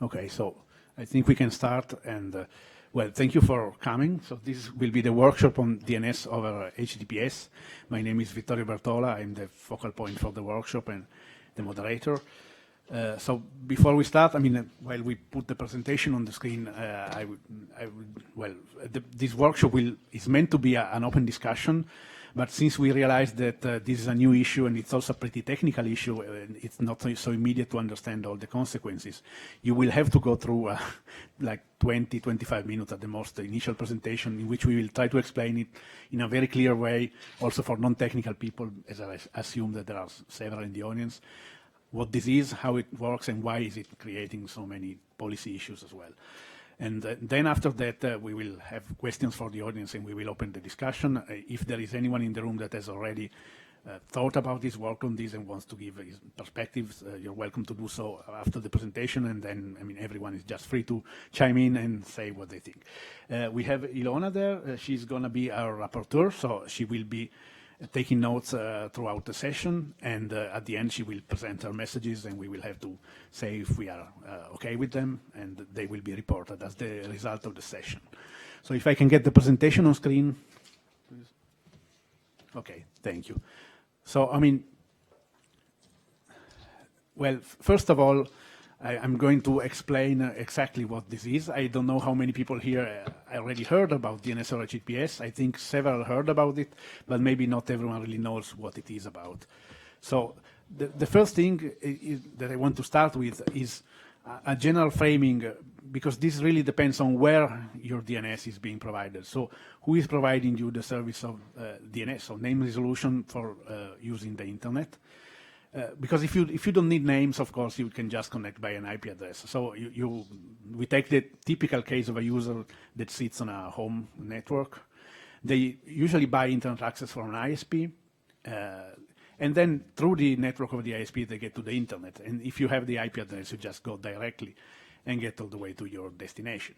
Okay, so I think we can start. And well, thank you for coming. So this will be the workshop on DNS over HTTPS. My name is Vittorio Bertola. I'm the focal point for the workshop and the moderator. So before we start, I mean, while we put the presentation on the screen, this workshop is meant to be an open discussion. But since we realized that this is a new issue and it's also a pretty technical issue, and it's not so immediate to understand all the consequences, you will have to go through like 20, 25 minutes at the most, the initial presentation, in which we will try to explain it in a very clear way, also for non-technical people, as I assume that there are several in the audience, what this is, how it works, and why is it creating so many policy issues as well. And then after that, we will have questions for the audience and we will open the discussion. If there is anyone in the room that has already thought about this, worked on this, and wants to give his perspectives, you're welcome to do so after the presentation. And then, I mean, everyone is just free to chime in and say what they think. We have Ilona there. She's going to be our rapporteur, so she will be taking notes throughout the session, and at the end she will present her messages, and we will have to say if we are okay with them, and they will be reported as the result of the session. So if I can get the presentation on screen, please. Okay, thank you. So, I mean, well, first of all, I'm going to explain exactly what this is. I don't know how many people here already heard about DNS over HTTPS. I think several heard about it, but maybe not everyone really knows what it is about. So the first thing that I want to start with is a general framing, because this really depends on where your DNS is being provided. So who is providing you the service of DNS, so name resolution for using the internet? Because if you don't need names, of course, you can just connect by an IP address. So we take the typical case of a user that sits on a home network. They usually buy internet access from an ISP, and then through the network of the ISP, they get to the internet. And if you have the IP address, you just go directly and get all the way to your destination.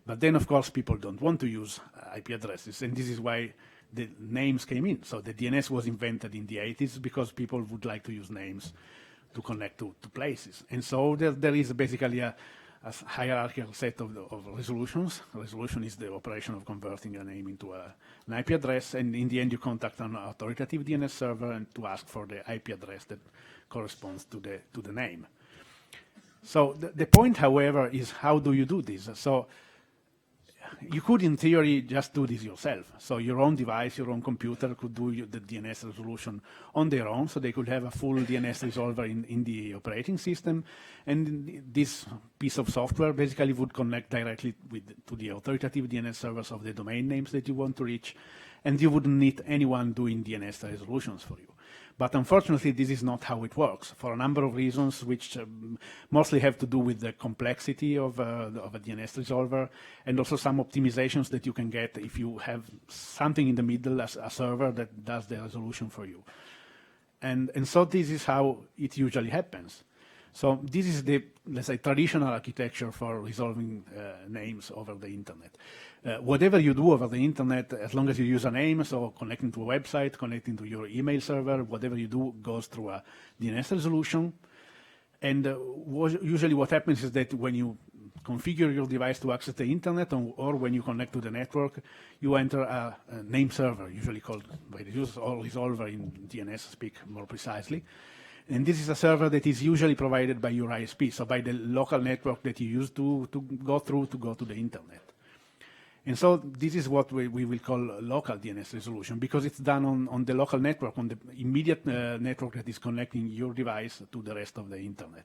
But then, of course, people don't want to use IP addresses, and this is why the names came in. So the DNS was invented in the 80s because people would like to use names to connect to places. And so there is basically a hierarchical set of resolutions. Resolution is the operation of converting a name into an IP address, and in the end you contact an authoritative DNS server and to ask for the IP address that corresponds to the name. So the point, however, is how do you do this? So you could, in theory, just do this yourself. So your own device, your own computer could do the DNS resolution on their own. So they could have a full DNS resolver in the operating system. And this piece of software basically would connect directly to the authoritative DNS servers of the domain names that you want to reach. And you wouldn't need anyone doing DNS resolutions for you. But unfortunately, this is not how it works, for a number of reasons, which mostly have to do with the complexity of a DNS resolver, and also some optimizations that you can get if you have something in the middle, as a server that does the resolution for you. And so this is how it usually happens. So this is the, let's say, traditional architecture for resolving names over the internet. Whatever you do over the internet, as long as you use a name, so connecting to a website, connecting to your email server, whatever you do goes through a DNS resolution. And usually what happens is that when you configure your device to access the internet, or when you connect to the network, you enter a name server, usually called by the user, or resolver in DNS speak more precisely. And this is a server that is usually provided by your ISP, so by the local network that you use to go through to go to the internet. And so this is what we will call local DNS resolution, because it's done on the local network, on the immediate network that is connecting your device to the rest of the internet.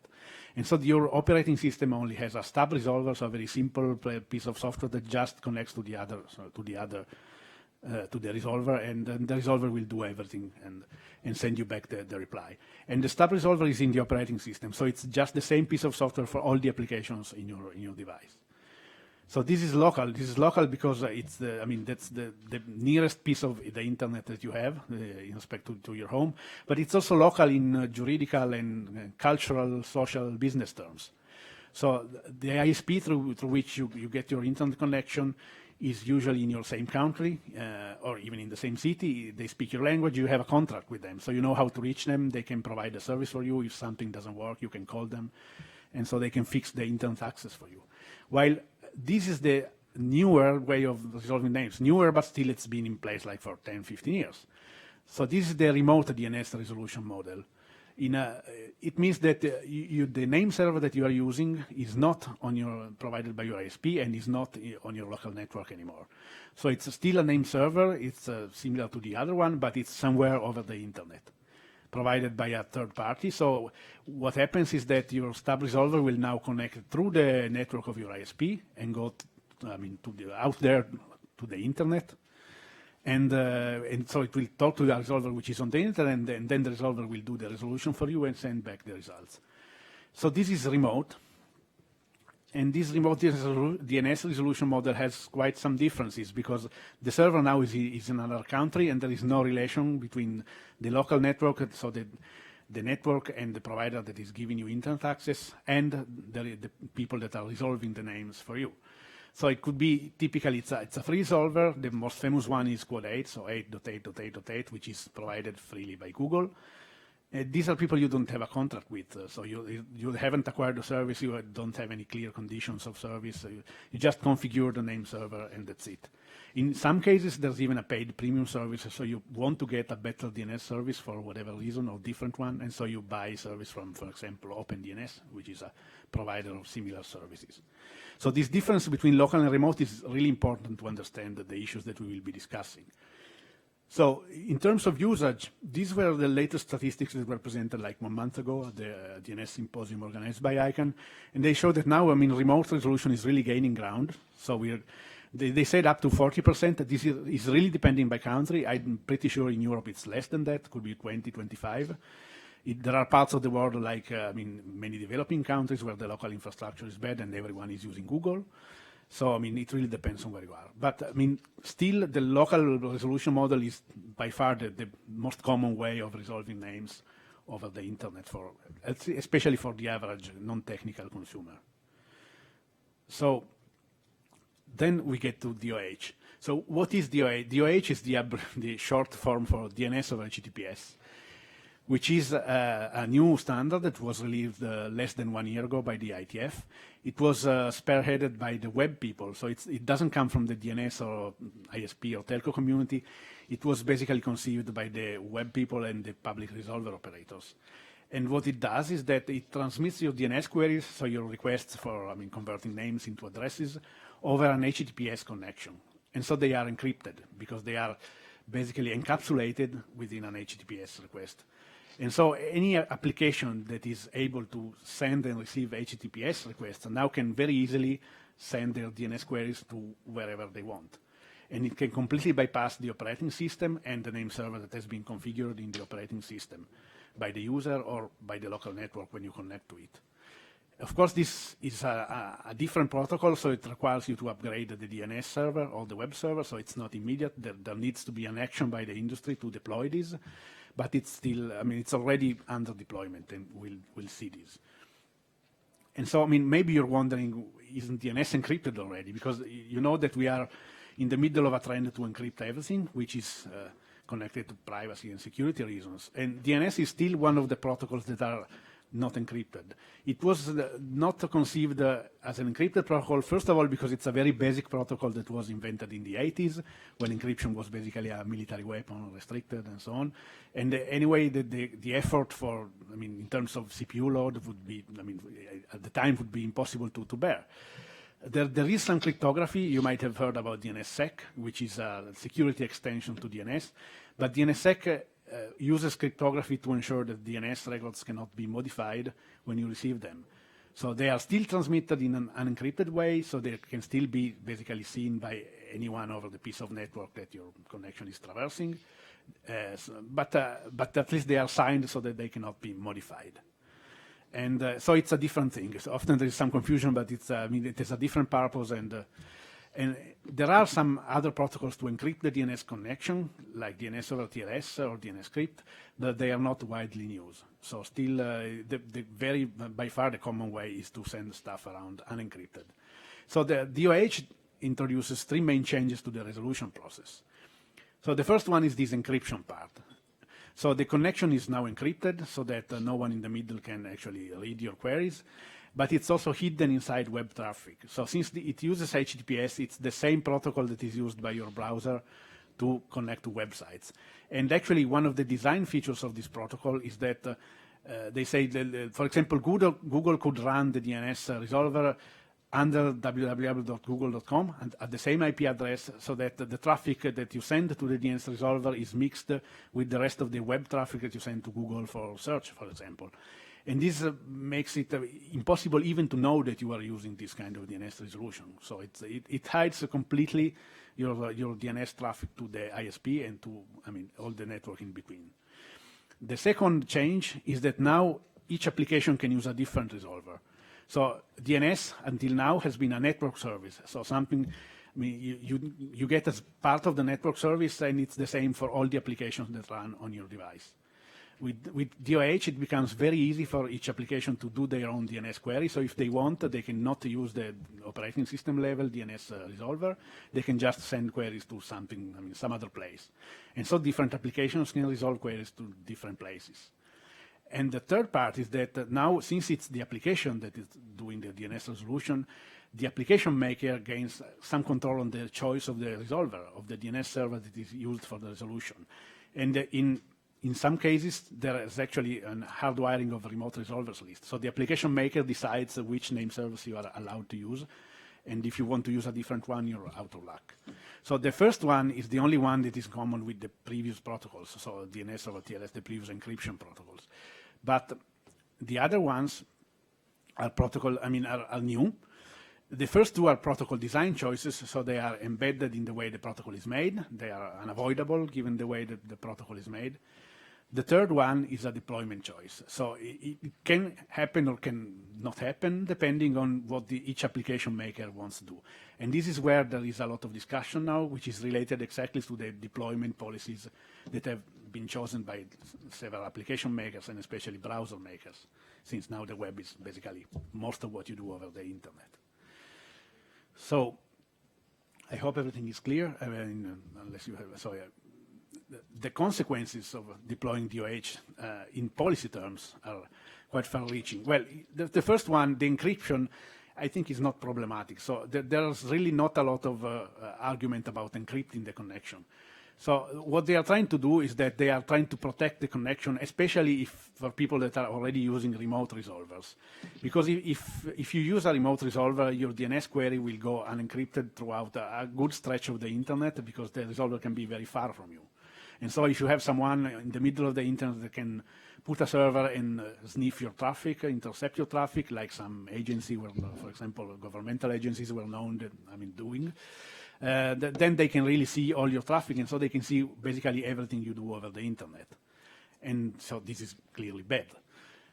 And so your operating system only has a stub resolver, so a very simple piece of software that just connects to the resolver, and then the resolver will do everything and send you back the reply. And the stub resolver is in the operating system, so it's just the same piece of software for all the applications in your device. So this is local. This is local because that's the nearest piece of the internet that you have in respect to your home. But it's also local in juridical and cultural, social, business terms. So the ISP through which you get your internet connection is usually in your same country or even in the same city. They speak your language. You have a contract with them, so you know how to reach them. They can provide a service for you. If something doesn't work, you can call them. and so they can fix the internet access for you. While this is the newer way of resolving names, newer, but still it's been in place like for 10, 15 years. So this is the remote DNS resolution model. It means that the name server that you are using is not provided by your ISP and is not on your local network anymore. So it's still a name server. It's similar to the other one, but it's somewhere over the internet, provided by a third party. So what happens is that your stub resolver will now connect through the network of your ISP and go out there to the internet. And so it will talk to the resolver which is on the internet, and then the resolver will do the resolution for you and send back the results. So this is remote. And this remote DNS resolution model has quite some differences because the server now is in another country and there is no relation between the local network, so the network and the provider that is giving you internet access, and the people that are resolving the names for you. So it could be, typically it's a free resolver. The most famous one is Quad 8, so 8.8.8.8, which is provided freely by Google. These are people you don't have a contract with, so you haven't acquired the service, you don't have any clear conditions of service, so you just configure the name server and that's it. In some cases, there's even a paid premium service, so you want to get a better DNS service for whatever reason or different one, and so you buy service from, for example, OpenDNS, which is a provider of similar services. So this difference between local and remote is really important to understand the issues that we will be discussing. So in terms of usage, these were the latest statistics that were presented like 1 month ago at the DNS symposium organized by ICANN, and they show that now, remote resolution is really gaining ground. So they said up to 40%. This is really depending by country. I'm pretty sure in Europe it's less than that, could be 20, 25. There are parts of the world like, many developing countries where the local infrastructure is bad and everyone is using Google. So, it really depends on where you are. But, still the local resolution model is by far the most common way of resolving names over the internet, especially for the average non-technical consumer. So then we get to DOH. So what is DOH? DOH is the short form for DNS over HTTPS, which is a new standard that was released less than 1 year ago by the ITF. It was spearheaded by the web people, so it doesn't come from the DNS or ISP or telco community. It was basically conceived by the web people and the public resolver operators. And what it does is that it transmits your DNS queries, so your requests for converting names into addresses, over an HTTPS connection. And so they are encrypted because they are basically encapsulated within an HTTPS request. And so any application that is able to send and receive HTTPS requests now can very easily send their DNS queries to wherever they want. And it can completely bypass the operating system and the name server that has been configured in the operating system by the user or by the local network when you connect to it. Of course, this is a different protocol, so it requires you to upgrade the DNS server or the web server, so it's not immediate. There needs to be an action by the industry to deploy this. But it's still, it's already under deployment, and we'll see this. And so, maybe you're wondering, isn't DNS encrypted already? Because you know that we are in the middle of a trend to encrypt everything, which is connected to privacy and security reasons. And DNS is still one of the protocols that are not encrypted. It was not conceived as an encrypted protocol, first of all, because it's a very basic protocol that was invented in the 80s, when encryption was basically a military weapon, restricted, and so on. And anyway, the effort for, in terms of CPU load would be, at the time would be impossible to bear. There is some cryptography. You might have heard about DNSSEC, which is a security extension to DNS. But DNSSEC uses cryptography to ensure that DNS records cannot be modified when you receive them. So they are still transmitted in an unencrypted way, so they can still be basically seen by anyone over the piece of network that your connection is traversing. But at least they are signed so that they cannot be modified. And so it's a different thing. So often there is some confusion, but it has a different purpose. And there are some other protocols to encrypt the DNS connection, like DNS over TLS or DNSCrypt, but they are not widely used. So still, by far the common way is to send stuff around unencrypted. So the DOH introduces 3 main changes to the resolution process. So the first one is this encryption part. So the connection is now encrypted so that no one in the middle can actually read your queries. but it's also hidden inside web traffic. So since it uses HTTPS, it's the same protocol that is used by your browser to connect to websites. And actually, one of the design features of this protocol is that they say that, for example, Google could run the DNS resolver under www.google.com and at the same IP address, so that the traffic that you send to the DNS resolver is mixed with the rest of the web traffic that you send to Google for search, for example. And this makes it impossible even to know that you are using this kind of DNS resolution. So it hides completely your DNS traffic to the ISP and to, all the network in between. The second change is that now each application can use a different resolver. So DNS until now has been a network service. So something you get as part of the network service, and it's the same for all the applications that run on your device. With DOH, it becomes very easy for each application to do their own DNS query. So if they want, they can not use the operating system level DNS resolver. They can just send queries to something, some other place. And so different applications can resolve queries to different places. And the third part is that now, since it's the application that is doing the DNS resolution, the application maker gains some control on the choice of the resolver, of the DNS server that is used for the resolution. And in some cases, there is actually a hardwiring of a remote resolvers list. So the application maker decides which name service you are allowed to use. And if you want to use a different one, you're out of luck. So the first one is the only one that is common with the previous protocols, so DNS over TLS, the previous encryption protocols. But the other ones are are new. The first two are protocol design choices, so they are embedded in the way the protocol is made. They are unavoidable given the way that the protocol is made. The third one is a deployment choice. So it can happen or can not happen depending on what each application maker wants to do. And this is where there is a lot of discussion now, which is related exactly to the deployment policies that have been chosen by several application makers and especially browser makers, since now the web is basically most of what you do over the internet. So I hope everything is clear, unless you have, the consequences of deploying DOH in policy terms are quite far-reaching. Well, the first one, the encryption, I think is not problematic. So there's really not a lot of argument about encrypting the connection. So what they are trying to do is that they are trying to protect the connection, especially for people that are already using remote resolvers. Because if you use a remote resolver, your DNS query will go unencrypted throughout a good stretch of the internet, because the resolver can be very far from you. And so if you have someone in the middle of the internet that can put a server and sniff your traffic, intercept your traffic, like some agency, for example, governmental agencies were known doing, then they can really see all your traffic, and so they can see basically everything you do over the internet. And so this is clearly bad.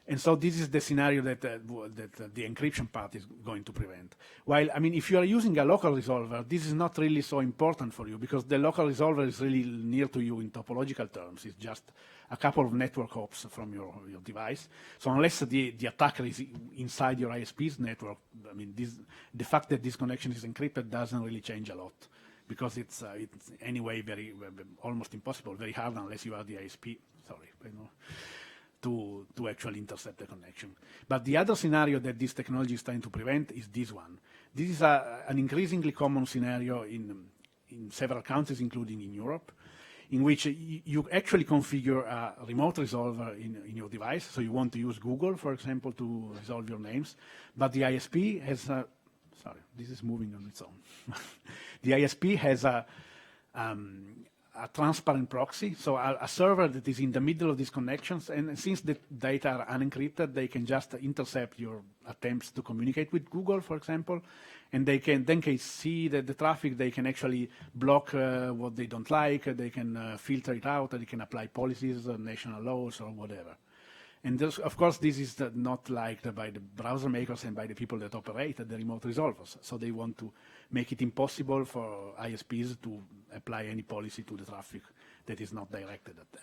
And so this is the scenario that the encryption part is going to prevent. While, if you are using a local resolver, this is not really so important for you, because the local resolver is really near to you in topological terms. It's just a couple of network hops from your device. So unless the attacker is inside your ISP's network, the fact that this connection is encrypted doesn't really change a lot, because it's anyway almost impossible, very hard unless you are the ISP. Sorry, to actually intercept the connection. But the other scenario that this technology is trying to prevent is this one. This is an increasingly common scenario in several countries, including in Europe, in which you actually configure a remote resolver in your device. So you want to use Google, for example, to resolve your names, but the ISP has sorry, this is moving on its own. The ISP has a transparent proxy, so a server that is in the middle of these connections, and since the data are unencrypted, they can just intercept your attempts to communicate with Google, for example, and they can see the traffic. They can actually block what they don't like, they can filter it out, they can apply policies, national laws, or whatever. And of course, this is not liked by the browser makers and by the people that operate the remote resolvers. So they want to make it impossible for ISPs to apply any policy to the traffic that is not directed at them.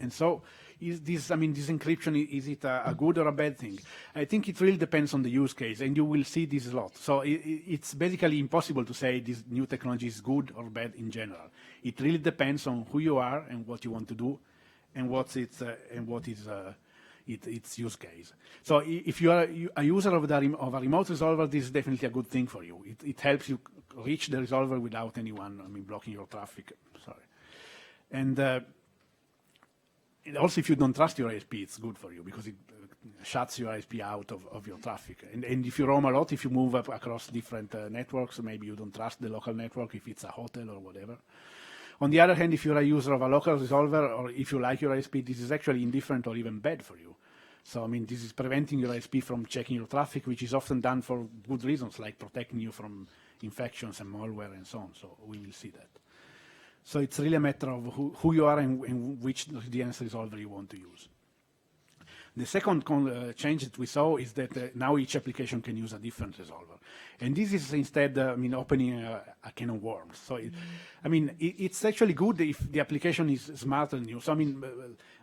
And so this encryption, is it a good or a bad thing? I think it really depends on the use case, and you will see this a lot. So it's basically impossible to say this new technology is good or bad in general. It really depends on who you are and what you want to do, and what is its use case. So if you are a user of a remote resolver, this is definitely a good thing for you. It helps you reach the resolver without anyone, blocking your traffic. Sorry. And also, if you don't trust your ISP, it's good for you because it shuts your ISP out of your traffic. And if you roam a lot, if you move up across different networks, maybe you don't trust the local network if it's a hotel or whatever. On the other hand, if you're a user of a local resolver, or if you like your ISP, this is actually indifferent or even bad for you. So, this is preventing your ISP from checking your traffic, which is often done for good reasons, like protecting you from infections and malware and so on. So we will see that. So it's really a matter of who you are and which DNS resolver you want to use. The second change that we saw is that now each application can use a different resolver. And this is instead, opening a can of worms. So, it's actually good if the application is smarter than you. So,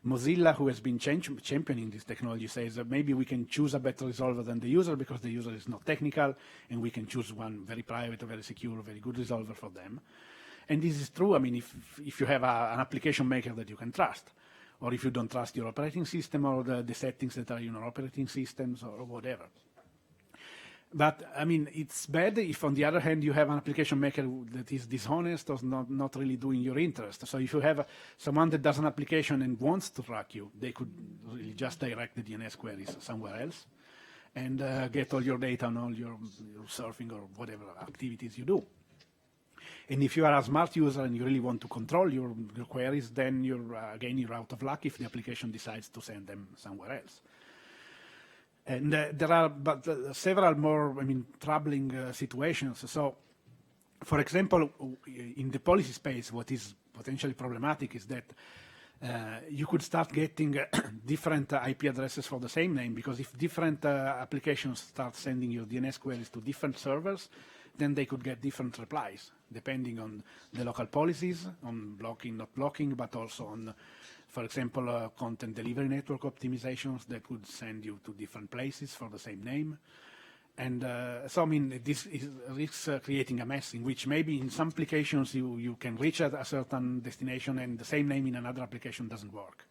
Mozilla, who has been championing this technology, says that maybe we can choose a better resolver than the user because the user is not technical, and we can choose one very private, very secure, very good resolver for them. And this is true, if you have an application maker that you can trust, or if you don't trust your operating system or the settings that are in your operating systems or whatever. But, it's bad if, on the other hand, you have an application maker that is dishonest or not really doing your interest. So if you have someone that does an application and wants to track you, they could really just direct the DNS queries somewhere else and get all your data on all your surfing or whatever activities you do. And if you are a smart user and you really want to control your queries, then you're out of luck if the application decides to send them somewhere else. And there are several more, troubling situations. So, for example, in the policy space, what is potentially problematic is that you could start getting different IP addresses for the same name, because if different applications start sending your DNS queries to different servers, then they could get different replies, depending on the local policies, on blocking, not blocking, but also on, for example, content delivery network optimizations that would send you to different places for the same name. And this risks creating a mess in which maybe in some applications you can reach a certain destination and the same name in another application doesn't work.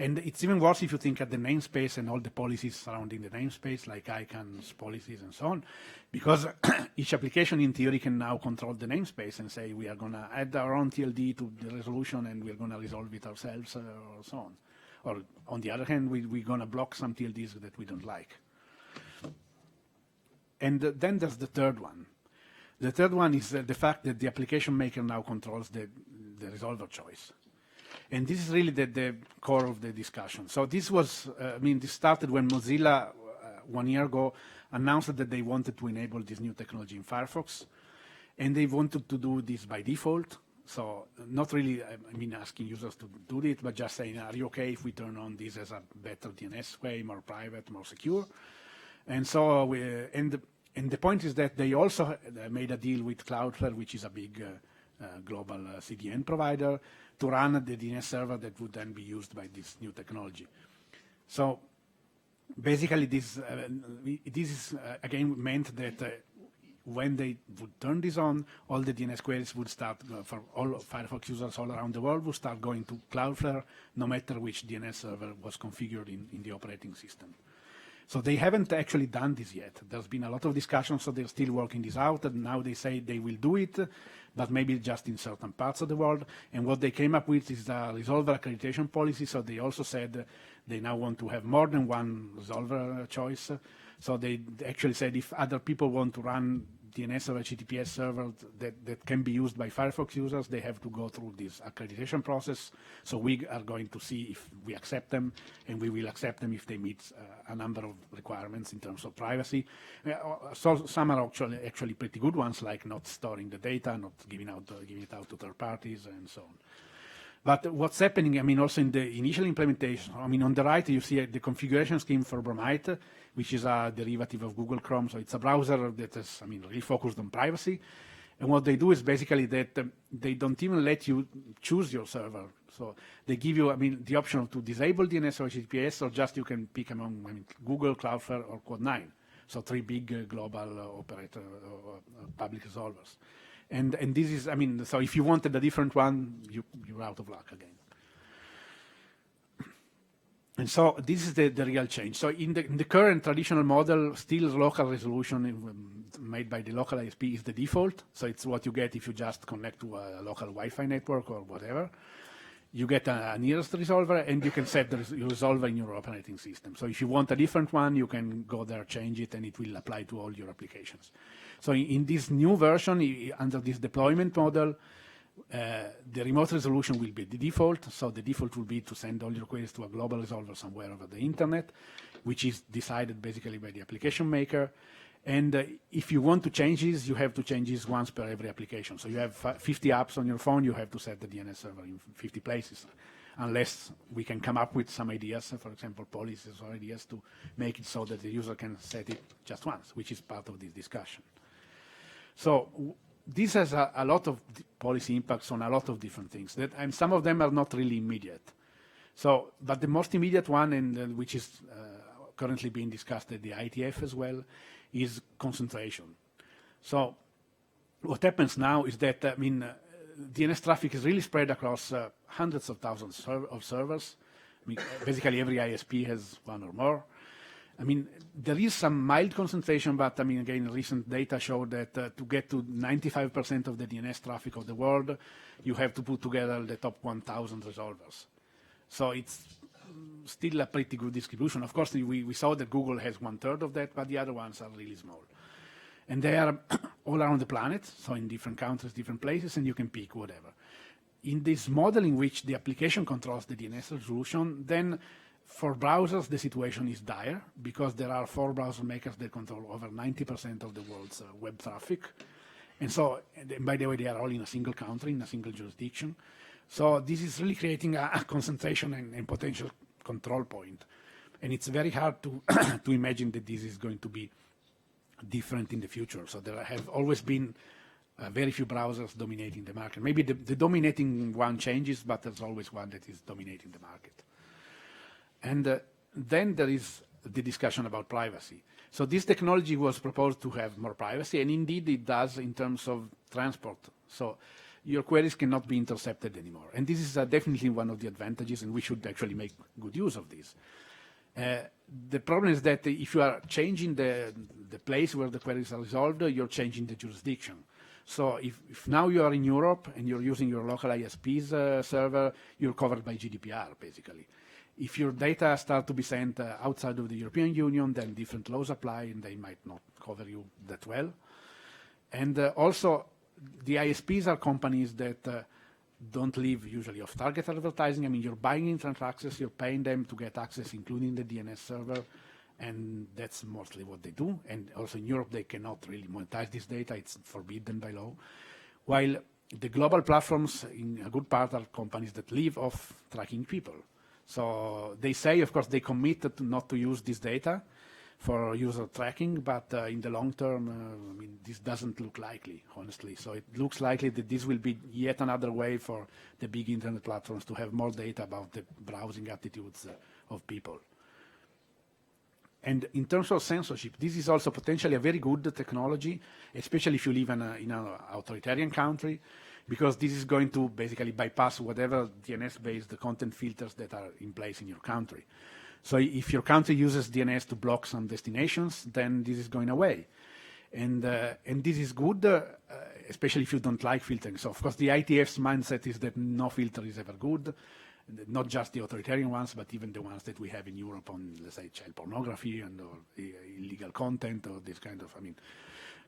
And it's even worse if you think at the namespace and all the policies surrounding the namespace, like ICANN's policies and so on, because each application in theory can now control the namespace and say, we are going to add our own TLD to the resolution and we're going to resolve it ourselves or so on. Or on the other hand, we're going to block some TLDs that we don't like. And then there's the third one. The third one is the fact that the application maker now controls the resolver choice. And this is really the core of the discussion. So this was, this started when Mozilla 1 year ago announced that they wanted to enable this new technology in Firefox. And they wanted to do this by default. So not really, asking users to do it, but just saying, are you okay if we turn on this as a better DNS way, more private, more secure? And so, and the point is that they also made a deal with Cloudflare, which is a big global CDN provider, to run the DNS server that would then be used by this new technology. So basically this is again meant that when they would turn this on, all the DNS queries would start, for all Firefox users all around the world, would start going to Cloudflare, no matter which DNS server was configured in the operating system. So they haven't actually done this yet. There's been a lot of discussion, so they're still working this out, and now they say they will do it, but maybe just in certain parts of the world. And what they came up with is a resolver accreditation policy, so they also said they now want to have more than one resolver choice. So they actually said if other people want to run DNS or HTTPS servers that can be used by Firefox users, they have to go through this accreditation process. So we are going to see if we accept them, and we will accept them if they meet a number of requirements in terms of privacy. So some are actually pretty good ones, like not storing the data, not giving it out to third parties, and so on. But what's happening, also in the initial implementation, on the right you see the configuration scheme for Bromite, which is a derivative of Google Chrome. So it's a browser that is, really focused on privacy. And what they do is basically that they don't even let you choose your server. So they give you, the option to disable DNS or HTTPS, or just you can pick among Google, Cloudflare, or Code9. So 3 big global operator public resolvers. And this is, so if you wanted a different one, you're out of luck again. And so this is the real change. So in the current traditional model, still local resolution made by the local ISP is the default. So it's what you get if you just connect to a local Wi-Fi network or whatever. You get a nearest resolver, and you can set the resolver in your operating system. So if you want a different one, you can go there, change it, and it will apply to all your applications. So in this new version, under this deployment model, the remote resolution will be the default. So the default will be to send all your queries to a global resolver somewhere over the internet, which is decided basically by the application maker. And if you want to change this, you have to change this once per every application. So you have 50 apps on your phone, you have to set the DNS server in 50 places, unless we can come up with some ideas, for example, policies or ideas to make it so that the user can set it just once, which is part of this discussion. So this has a lot of policy impacts on a lot of different things, and some of them are not really immediate. So, but the most immediate one, and which is currently being discussed at the IETF as well, is concentration. So what happens now is that, DNS traffic is really spread across hundreds of thousands of servers. Basically every ISP has one or more. There is some mild concentration, but again, recent data show that to get to 95% of the DNS traffic of the world, you have to put together the top 1,000 resolvers. So it's still a pretty good distribution. Of course, we saw that Google has 1/3 of that, but the other ones are really small. And they are all around the planet, so in different countries, different places, and you can pick whatever. In this model in which the application controls the DNS resolution, then for browsers, the situation is dire, because there are 4 browser makers that control over 90% of the world's web traffic. And so, and by the way, they are all in a single country, in a single jurisdiction. So this is really creating a concentration and potential control point. And it's very hard to, to imagine that this is going to be different in the future. So there have always been very few browsers dominating the market. Maybe the dominating one changes, but there's always one that is dominating the market. And then there is the discussion about privacy. So this technology was proposed to have more privacy, and indeed it does in terms of transport. So your queries cannot be intercepted anymore. And this is definitely one of the advantages, and we should actually make good use of this. The problem is that if you are changing the place where the queries are resolved, you're changing the jurisdiction. So if now you are in Europe and you're using your local ISP's server, you're covered by GDPR, basically. If your data start to be sent outside of the European Union, then different laws apply, and they might not cover you that well. And also, the ISPs are companies that don't live usually off target advertising. You're buying internet access, you're paying them to get access, including the DNS server, and that's mostly what they do. And also in Europe, they cannot really monetize this data. It's forbidden by law. While the global platforms, in a good part, are companies that live off tracking people. So they say, of course, they committed to not to use this data for user tracking, but in the long term, this doesn't look likely, honestly. So it looks likely that this will be yet another way for the big internet platforms to have more data about the browsing attitudes of people. And in terms of censorship, this is also potentially a very good technology, especially if you live in an authoritarian country, because this is going to basically bypass whatever DNS-based content filters that are in place in your country. So if your country uses DNS to block some destinations, then this is going away. And this is good, especially if you don't like filtering. So of course the IETF's mindset is that no filter is ever good, not just the authoritarian ones, but even the ones that we have in Europe on, let's say, child pornography and or illegal content or this kind of,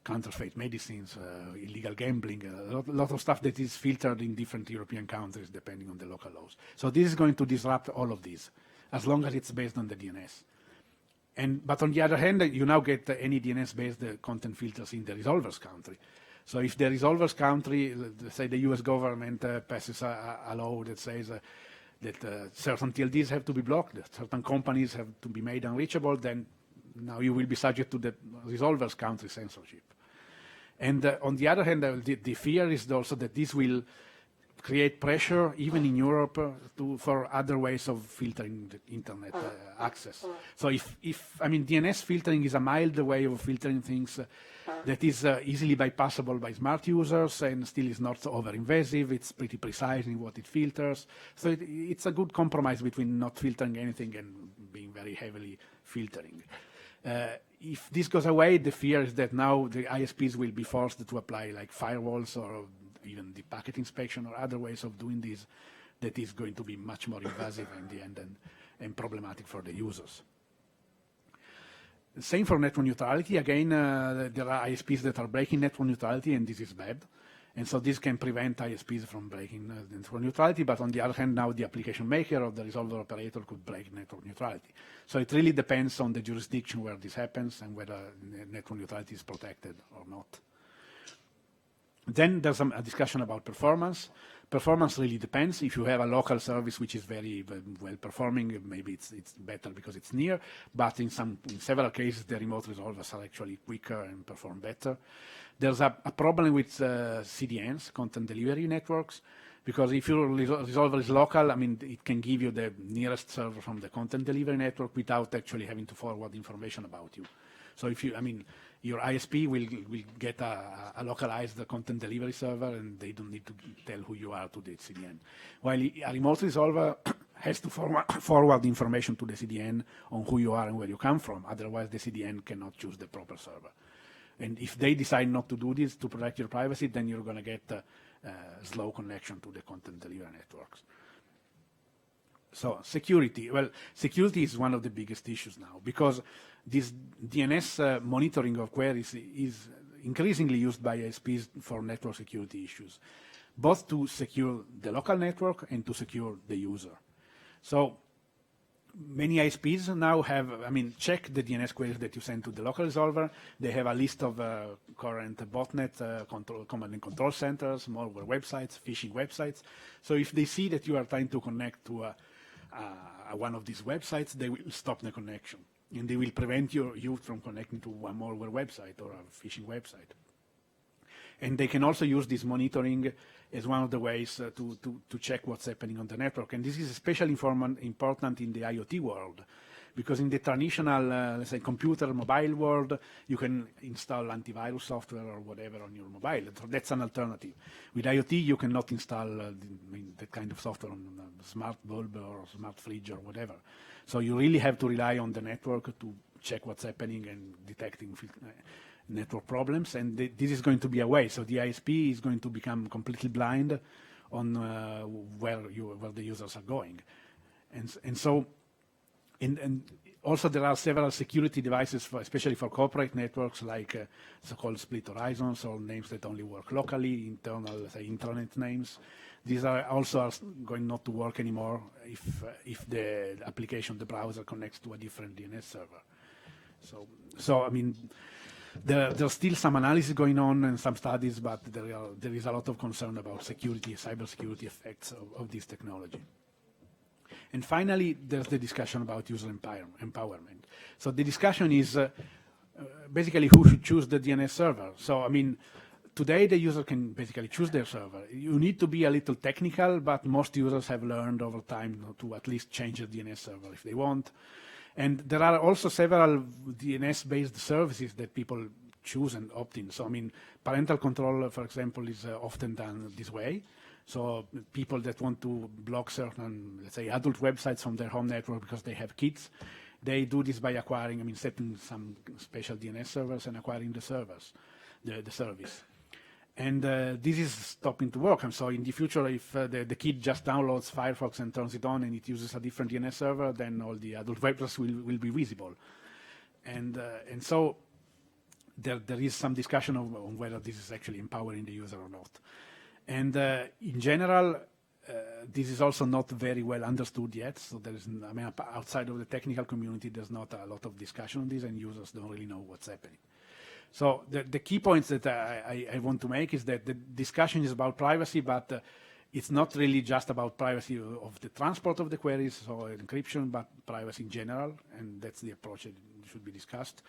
counterfeit medicines, illegal gambling, a lot of stuff that is filtered in different European countries depending on the local laws. So this is going to disrupt all of these, as long as it's based on the DNS. But on the other hand, you now get any DNS-based content filters in the resolver's country. So if the resolver's country, let's say the US government passes a law that says that certain TLDs have to be blocked, that certain companies have to be made unreachable, then now you will be subject to the resolver's country censorship. And on the other hand, the fear is also that this will create pressure, even in Europe, for other ways of filtering the internet access. So I mean, DNS filtering is a mild way of filtering things that is easily bypassable by smart users and still is not so over-invasive. It's pretty precise in what it filters. So it's a good compromise between not filtering anything and being very heavily filtering. If this goes away, the fear is that now the ISPs will be forced to apply like firewalls or even the packet inspection or other ways of doing this that is going to be much more invasive in the end and problematic for the users. Same for network neutrality. Again, there are ISPs that are breaking network neutrality, and this is bad. And so this can prevent ISPs from breaking network neutrality, but on the other hand, now the application maker or the resolver operator could break network neutrality. So it really depends on the jurisdiction where this happens and whether network neutrality is protected or not. Then there's a discussion about performance. Performance really depends. If you have a local service which is very well performing, maybe it's better because it's near, but in several cases the remote resolvers are actually quicker and perform better. There's a problem with CDNs, content delivery networks, because if your resolver is local, I mean, it can give you the nearest server from the content delivery network without actually having to forward information about you. So if you, I mean, your ISP will get a localized content delivery server, and they don't need to tell who you are to the CDN. While a remote resolver has to forward information to the CDN on who you are and where you come from. Otherwise, the CDN cannot choose the proper server. And if they decide not to do this to protect your privacy, then you're going to get slow connection to the content delivery networks. So security. Well, security is one of the biggest issues now because this DNS monitoring of queries is increasingly used by ISPs for network security issues, both to secure the local network and to secure the user. So many ISPs now have, I mean, check the DNS queries that you send to the local resolver. They have a list of current botnet command and control centers, malware websites, phishing websites. So if they see that you are trying to connect to one of these websites, they will stop the connection. And they will prevent you from connecting to a malware website or a phishing website. And they can also use this monitoring as one of the ways to check what's happening on the network. And this is especially important in the IoT world, because in the traditional, let's say, computer, mobile world, you can install antivirus software or whatever on your mobile. That's an alternative. With IoT, you cannot install that kind of software on a smart bulb or smart fridge or whatever. So you really have to rely on the network to check what's happening and detecting network problems, and this is going to be a way. So the ISP is going to become completely blind on where the users are going, and so also there are several security devices, especially for corporate networks, like so-called split horizons or names that only work locally, internal, say, intranet names. These are also going not to work anymore if the application, the browser, connects to a different DNS server. So I mean, there's still some analysis going on and some studies, but there is a lot of concern about security, cybersecurity effects of this technology. And finally, there's the discussion about user empowerment. So the discussion is basically who should choose the DNS server. So I mean, today the user can basically choose their server. You need to be a little technical, but most users have learned over time to at least change the DNS server if they want. And there are also several DNS-based services that people choose and opt in. So, I mean, parental control, for example, is often done this way. So people that want to block certain, let's say, adult websites from their home network because they have kids, they do this by acquiring, I mean, setting some special DNS servers and acquiring the servers, the service. And this is stopping to work. And so in the future, if the kid just downloads Firefox and turns it on and it uses a different DNS server, then all the adult websites will be visible. And so there is some discussion on whether this is actually empowering the user or not. And in general, this is also not very well understood yet. So there is, I mean, outside of the technical community, there's not a lot of discussion on this, and users don't really know what's happening. So the key points that I want to make is that the discussion is about privacy, but it's not really just about privacy of the transport of the queries or encryption, but privacy in general, and that's the approach that should be discussed.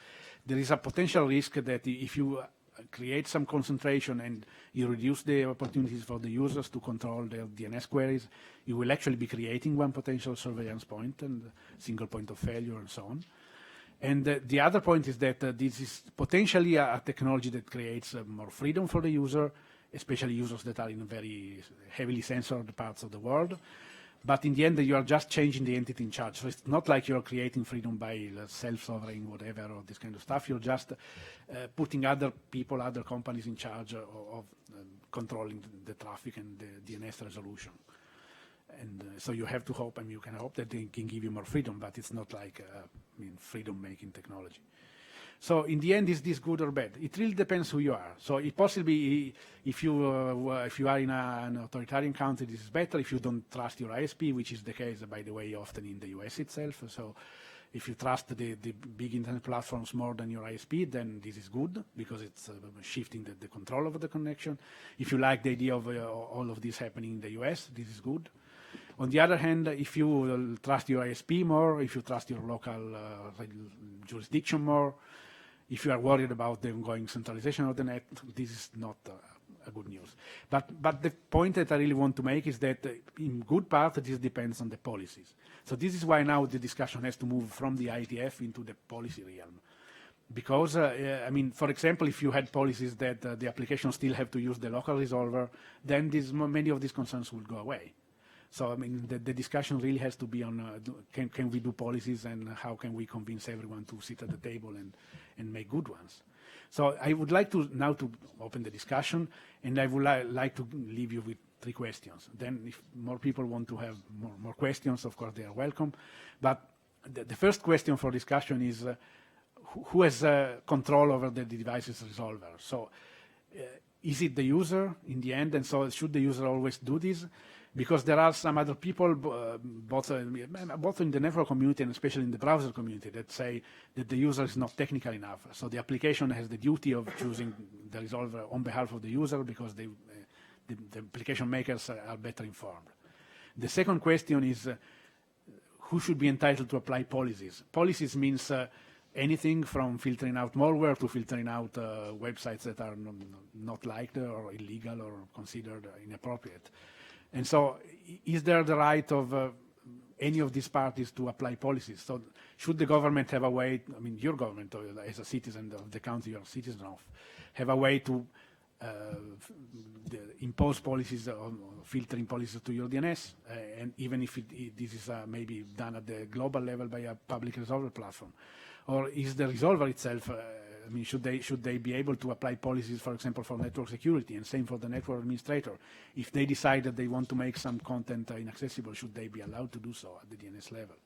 There is a potential risk that if you create some concentration and you reduce the opportunities for the users to control their DNS queries, you will actually be creating one potential surveillance point and single point of failure and so on. And the other point is that this is potentially a technology that creates more freedom for the user, especially users that are in very heavily censored parts of the world. But in the end, you are just changing the entity in charge. So it's not like you're creating freedom by self-sovereign, whatever, or this kind of stuff. You're just putting other people, other companies in charge of controlling the traffic and the DNS resolution. And so you have to hope, and you can hope that they can give you more freedom, but it's not like freedom-making technology. So in the end, is this good or bad? It really depends who you are. So it possibly, if you are in an authoritarian country, this is better. If you don't trust your ISP, which is the case, by the way, often in the US itself. So if you trust the big internet platforms more than your ISP, then this is good because it's shifting the control of the connection. If you like the idea of all of this happening in the US, this is good. On the other hand, if you trust your ISP more, if you trust your local jurisdiction more, if you are worried about the ongoing centralization of the net, this is not a good news. But the point that I really want to make is that in good part, this depends on the policies. So this is why now the discussion has to move from the IETF into the policy realm. Because, for example, if you had policies that the applications still have to use the local resolver, then many of these concerns will go away. So, the discussion really has to be on can we do policies and how can we convince everyone to sit at the table and make good ones. So I would like to now to open the discussion, and I would like to leave you with 3 questions. Then if more people want to have more questions, of course, they are welcome. But the first question for discussion is who has control over the device's resolver? So is it the user in the end? And so should the user always do this? Because there are some other people, both in the network community and especially in the browser community, that say that the user is not technical enough. So the application has the duty of choosing the resolver on behalf of the user because the application makers are better informed. The second question is who should be entitled to apply policies? Policies means anything from filtering out malware to filtering out websites that are not liked or illegal or considered inappropriate. And so is there the right of any of these parties to apply policies? So should the government have a way, your government as a citizen of the country you're a citizen of, have a way to impose policies, filtering policies to your DNS, and even if this is maybe done at the global level by a public resolver platform? Or is the resolver itself, should they be able to apply policies, for example, for network security, and same for the network administrator? If they decide that they want to make some content inaccessible, should they be allowed to do so at the DNS level?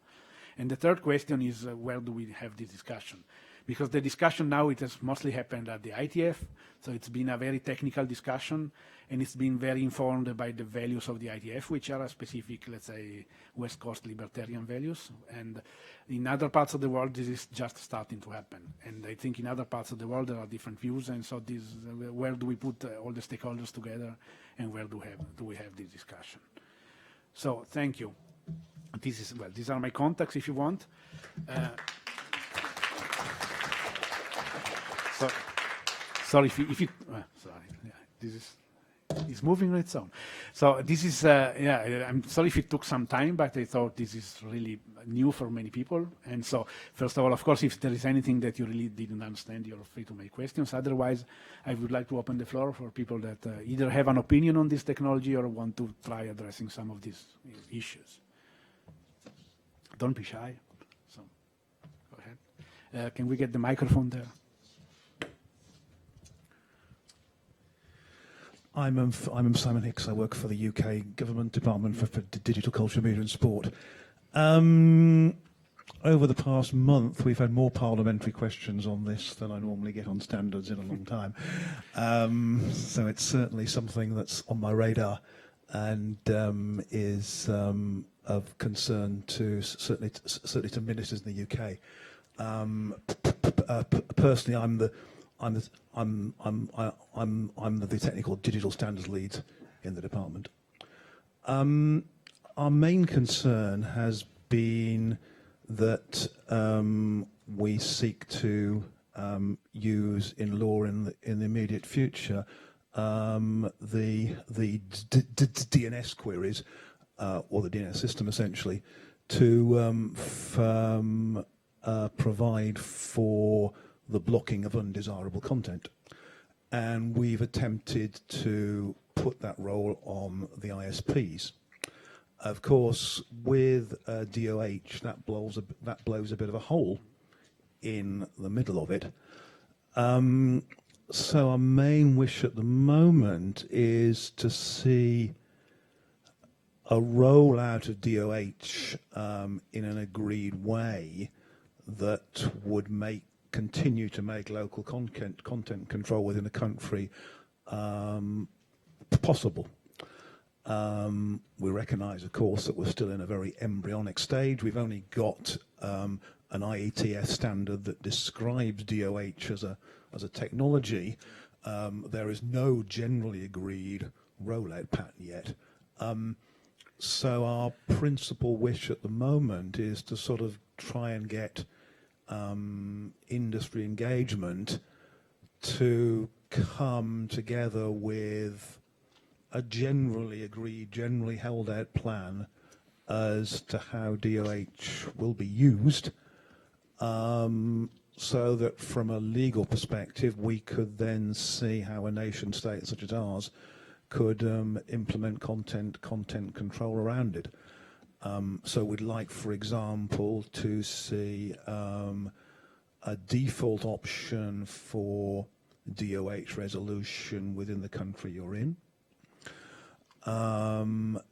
And the third question is, where do we have this discussion? Because the discussion now, it has mostly happened at the IETF, so it's been a very technical discussion, and it's been very informed by the values of the IETF, which are a specific, let's say, West Coast libertarian values. And in other parts of the world, this is just starting to happen. And I think in other parts of the world, there are different views, and so where do we put all the stakeholders together, and where do we have this discussion? So thank you. These are my contacts if you want. Sorry this is it's moving on its own. So this is I'm sorry if it took some time, but I thought this is really new for many people. And so first of all, of course, if there is anything that you really didn't understand, you're free to make questions. Otherwise, I would like to open the floor for people that either have an opinion on this technology or want to try addressing some of these issues. Don't be shy. So go ahead. Can we get the microphone there? I'm Simon Hicks. I work for the UK Government Department for Digital Culture, Media and Sport. Over the past month, we've had more parliamentary questions on this than I normally get on standards in a long time. So it's certainly something that's on my radar and is of concern to certainly to ministers in the UK. Personally, I'm the technical digital standards lead in the department. Our main concern has been that we seek to use in law in the immediate future, the DNS queries, or the DNS system essentially, to provide for the blocking of undesirable content. And we've attempted to put that role on the ISPs. Of course, with DOH, that blows a bit of a hole in the middle of it. So our main wish at the moment is to see a rollout of DOH in an agreed way that would continue to make local content control within the country possible. We recognise, of course, that we're still in a very embryonic stage. We've only got an IETF standard that describes DOH as a technology. There is no generally agreed rollout pattern yet. So our principal wish at the moment is to sort of try and get industry engagement to come together with a generally agreed, generally held out plan as to how DOH will be used, so that from a legal perspective we could then see how a nation state such as ours could implement content control around it. So we'd like, for example, to see a default option for DOH resolution within the country you're in, and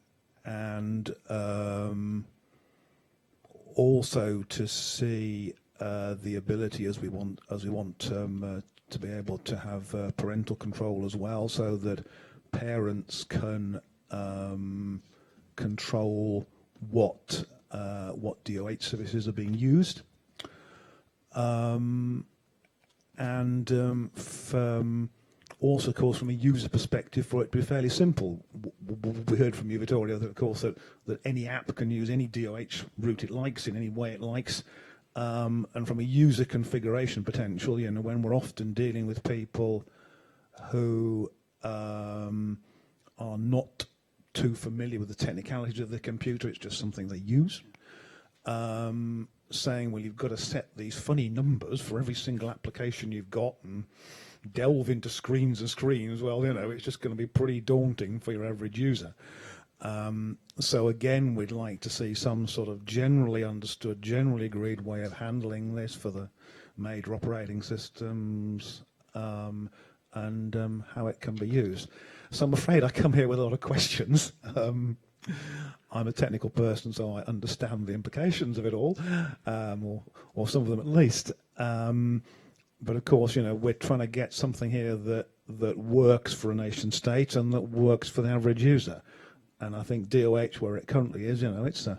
also to see the ability, as we want to be able to have parental control as well, so that parents can control what DOH services are being used, and also, of course, from a user perspective, for it to be fairly simple. We heard from you, Vittorio, that of course that any app can use any DOH route it likes in any way it likes, and from a user configuration potential, you know, when we're often dealing with people who are not too familiar with the technicalities of the computer, it's just something they use. Saying, well, you've got to set these funny numbers for every single application you've got and delve into screens and screens, well, you know, it's just going to be pretty daunting for your average user. So again, we'd like to see some sort of generally understood, generally agreed way of handling this for the major operating systems, and how it can be used. So I'm afraid I come here with a lot of questions. I'm a technical person, so I understand the implications of it all, or some of them at least. But of course, you know, we're trying to get something here that works for a nation state and that works for the average user. And I think DOH, where it currently is, you know, it's a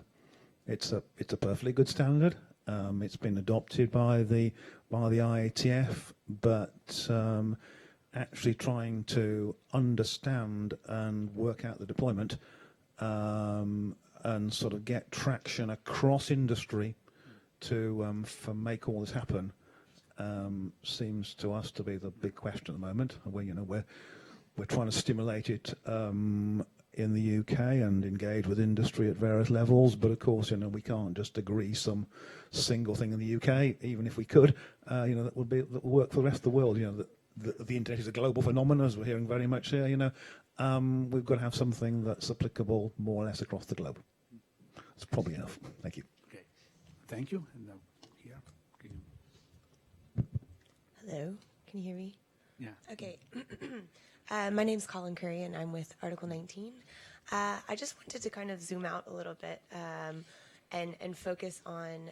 perfectly good standard. It's been adopted by the IATF, but actually trying to understand and work out the deployment, and sort of get traction across industry to make all this happen, seems to us to be the big question at the moment. Where, you know, we're trying to stimulate it in the UK and engage with industry at various levels, but of course, you know, we can't just agree some single thing in the UK, even if we could, you know, that will work for the rest of the world. You know, the internet is a global phenomenon, as we're hearing very much here, you know. We've got to have something that's applicable more or less across the globe. That's probably enough. Thank you. Okay, thank you. And now here, can you? Hello, can you hear me? Yeah. Okay. My name's Colin Carey, and I'm with Article 19. I just wanted to kind of zoom out a little bit and focus on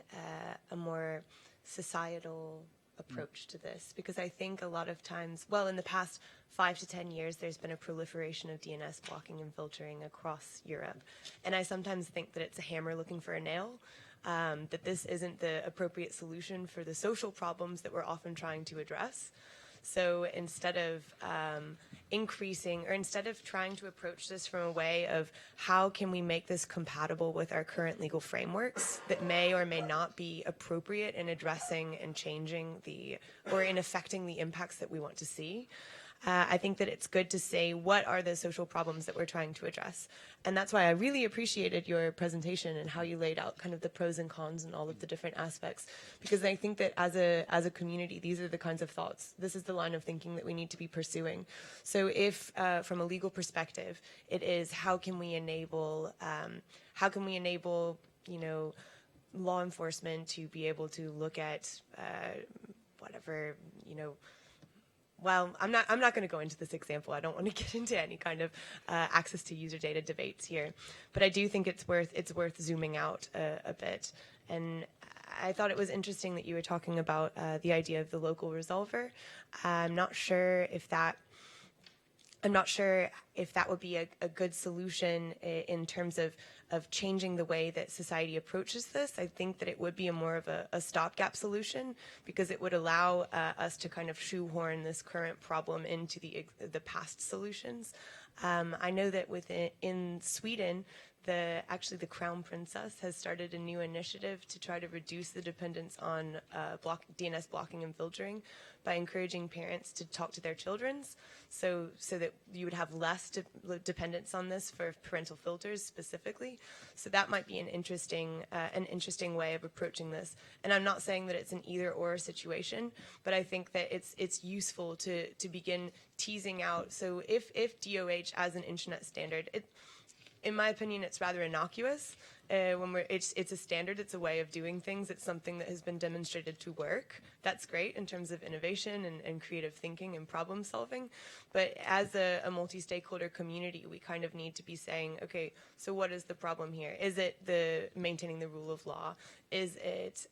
a more societal approach to this, because I think a lot of times, well, in the past 5 to 10 years, there's been a proliferation of DNS blocking and filtering across Europe. And I sometimes think that it's a hammer looking for a nail, that this isn't the appropriate solution for the social problems that we're often trying to address. So instead of increasing, or instead of trying to approach this from a way of how can we make this compatible with our current legal frameworks that may or may not be appropriate in addressing and changing or in affecting the impacts that we want to see, I think that it's good to say what are the social problems that we're trying to address. And that's why I really appreciated your presentation and how you laid out kind of the pros and cons and all of the different aspects, because I think that as a community, these are the kinds of thoughts, this is the line of thinking that we need to be pursuing. So if from a legal perspective, it is how can we enable law enforcement to be able to look at whatever, well, I'm not going to go into this example. I don't want to get into any kind of access to user data debates here, but I do think it's worth zooming out a bit. And I thought it was interesting that you were talking about the idea of the local resolver. I'm not sure if that would be a good solution in terms of changing the way that society approaches this. I think that it would be more of a stopgap solution, because it would allow us to kind of shoehorn this current problem into the past solutions. I know that in Sweden, the Crown Princess has started a new initiative to try to reduce the dependence on DNS blocking and filtering by encouraging parents to talk to their children, so that you would have less dependence on this for parental filters specifically. So that might be an interesting way of approaching this. And I'm not saying that it's an either-or situation, but I think that it's useful to begin teasing out. So if DOH as an internet standard, in my opinion, it's rather innocuous. It's a standard, it's a way of doing things, it's something that has been demonstrated to work. That's great in terms of innovation and creative thinking and problem solving. But as a multi-stakeholder community, we kind of need to be saying, okay, so what is the problem here? Is it maintaining the rule of law? Is it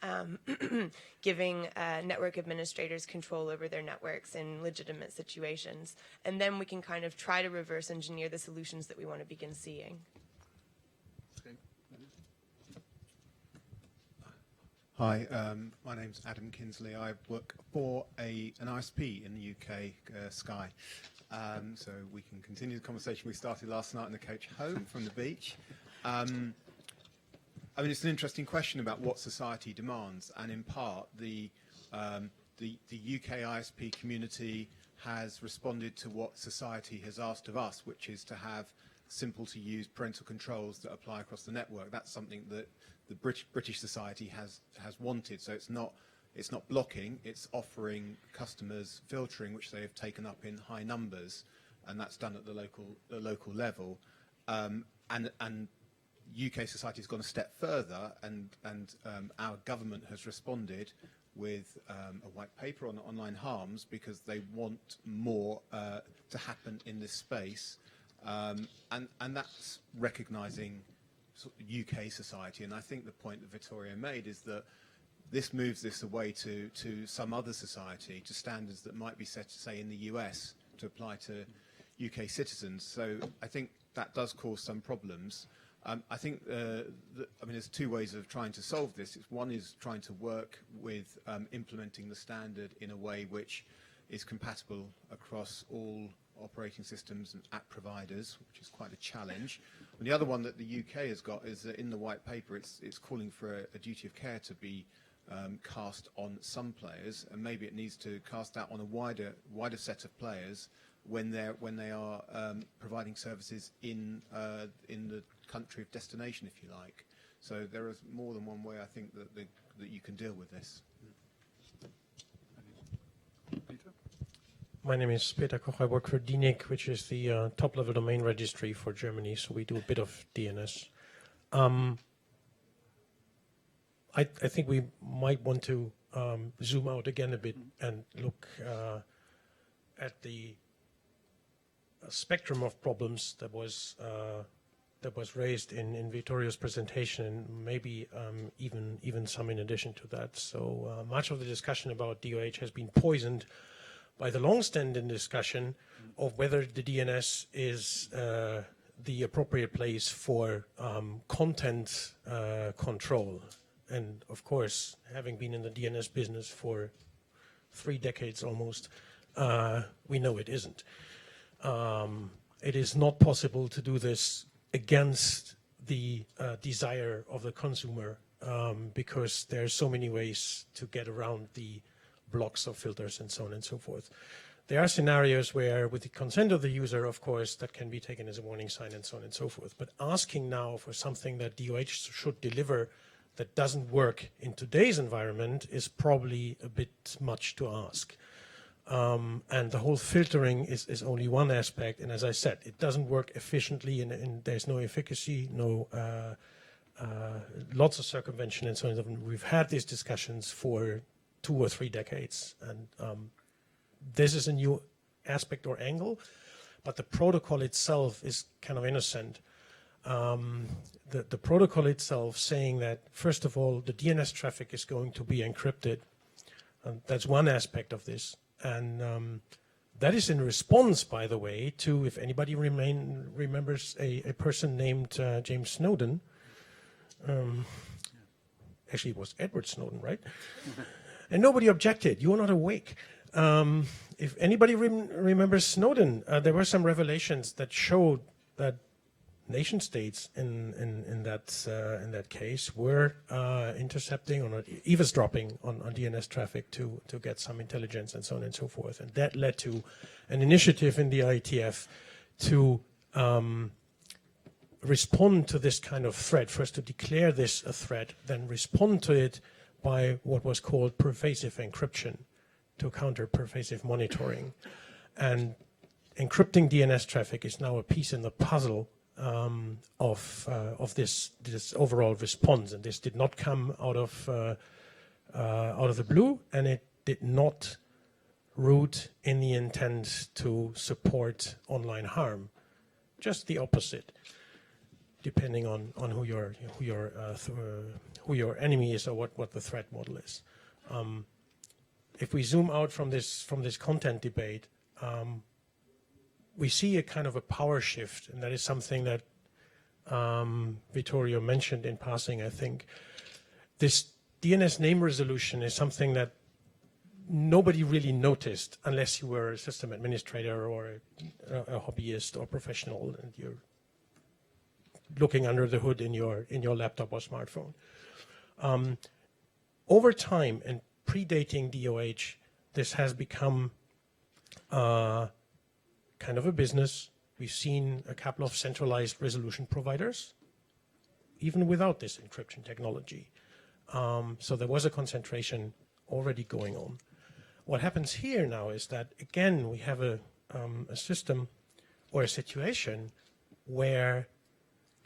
giving network administrators control over their networks in legitimate situations? And then we can kind of try to reverse engineer the solutions that we want to begin seeing. Hi, my name's Adam Kinsley. I work for an ISP in the UK, Sky. So we can continue the conversation we started last night on the coach home from the beach. I mean, it's an interesting question about what society demands, and in part, the UK ISP community has responded to what society has asked of us, which is to have simple-to-use parental controls that apply across the network. That's something that the British society has wanted. So it's not blocking, it's offering customers filtering, which they have taken up in high numbers, and that's done at the local level. And UK society has gone a step further, and our government has responded with a white paper on online harms, because they want more to happen in this space, and that's recognising UK society. And I think the point that Vittoria made is that this moves this away to some other society, to standards that might be set, say, in the US to apply to UK citizens. So I think that does cause some problems. I think there's two ways of trying to solve this. One is trying to work with implementing the standard in a way which is compatible across all operating systems and app providers, which is quite a challenge. And the other one that the UK has got is that in the white paper, it's calling for a duty of care to be cast on some players, and maybe it needs to cast that on a wider set of players when they are providing services in the country of destination, if you like. So there is more than one way, I think, that you can deal with this. My name is Peter Koch. I work for DNIG, which is the top-level domain registry for Germany, so we do a bit of DNS. I think we might want to zoom out again a bit and look at the spectrum of problems that was raised in Vittoria's presentation, and maybe even some in addition to that. So much of the discussion about DOH has been poisoned by the long-standing discussion of whether the DNS is the appropriate place for content control. And of course, having been in the DNS business for 3 decades almost, we know it isn't. It is not possible to do this against the desire of the consumer because there are so many ways to get around the blocks of filters and so on and so forth. There are scenarios where, with the consent of the user, of course, that can be taken as a warning sign and so on and so forth. But asking now for something that DOH should deliver that doesn't work in today's environment is probably a bit much to ask. And the whole filtering is only one aspect. And as I said, it doesn't work efficiently, and there's no efficacy, no lots of circumvention and so on. We've had these discussions for 2 or 3 decades, and this is a new aspect or angle, but the protocol itself is kind of innocent. The protocol itself saying that, first of all, the DNS traffic is going to be encrypted. That's one aspect of this. And that is in response, by the way, to, if anybody remembers a person named James Snowden. Actually, it was Edward Snowden, right? And nobody objected. You were not awake. If anybody remembers Snowden, there were some revelations that showed that nation states in that case were intercepting or not eavesdropping on DNS traffic to get some intelligence and so on and so forth. And that led to an initiative in the IETF to respond to this kind of threat, first to declare this a threat, then respond to it by what was called pervasive encryption to counter pervasive monitoring. And encrypting DNS traffic is now a piece in the puzzle of this overall response. And this did not come out of the blue, and it did not root in the intent to support online harm. Just the opposite, depending on who your enemy is or what the threat model is. If we zoom out from this content debate, we see a kind of a power shift, and that is something that Vittorio mentioned in passing, I think. This DNS name resolution is something that nobody really noticed unless you were a system administrator or a hobbyist or professional, and you're looking under the hood in your laptop or smartphone. Over time and predating DOH, this has become kind of a business. We've seen a couple of centralized resolution providers, even without this encryption technology. So there was a concentration already going on. What happens here now is that, again, we have a system or a situation where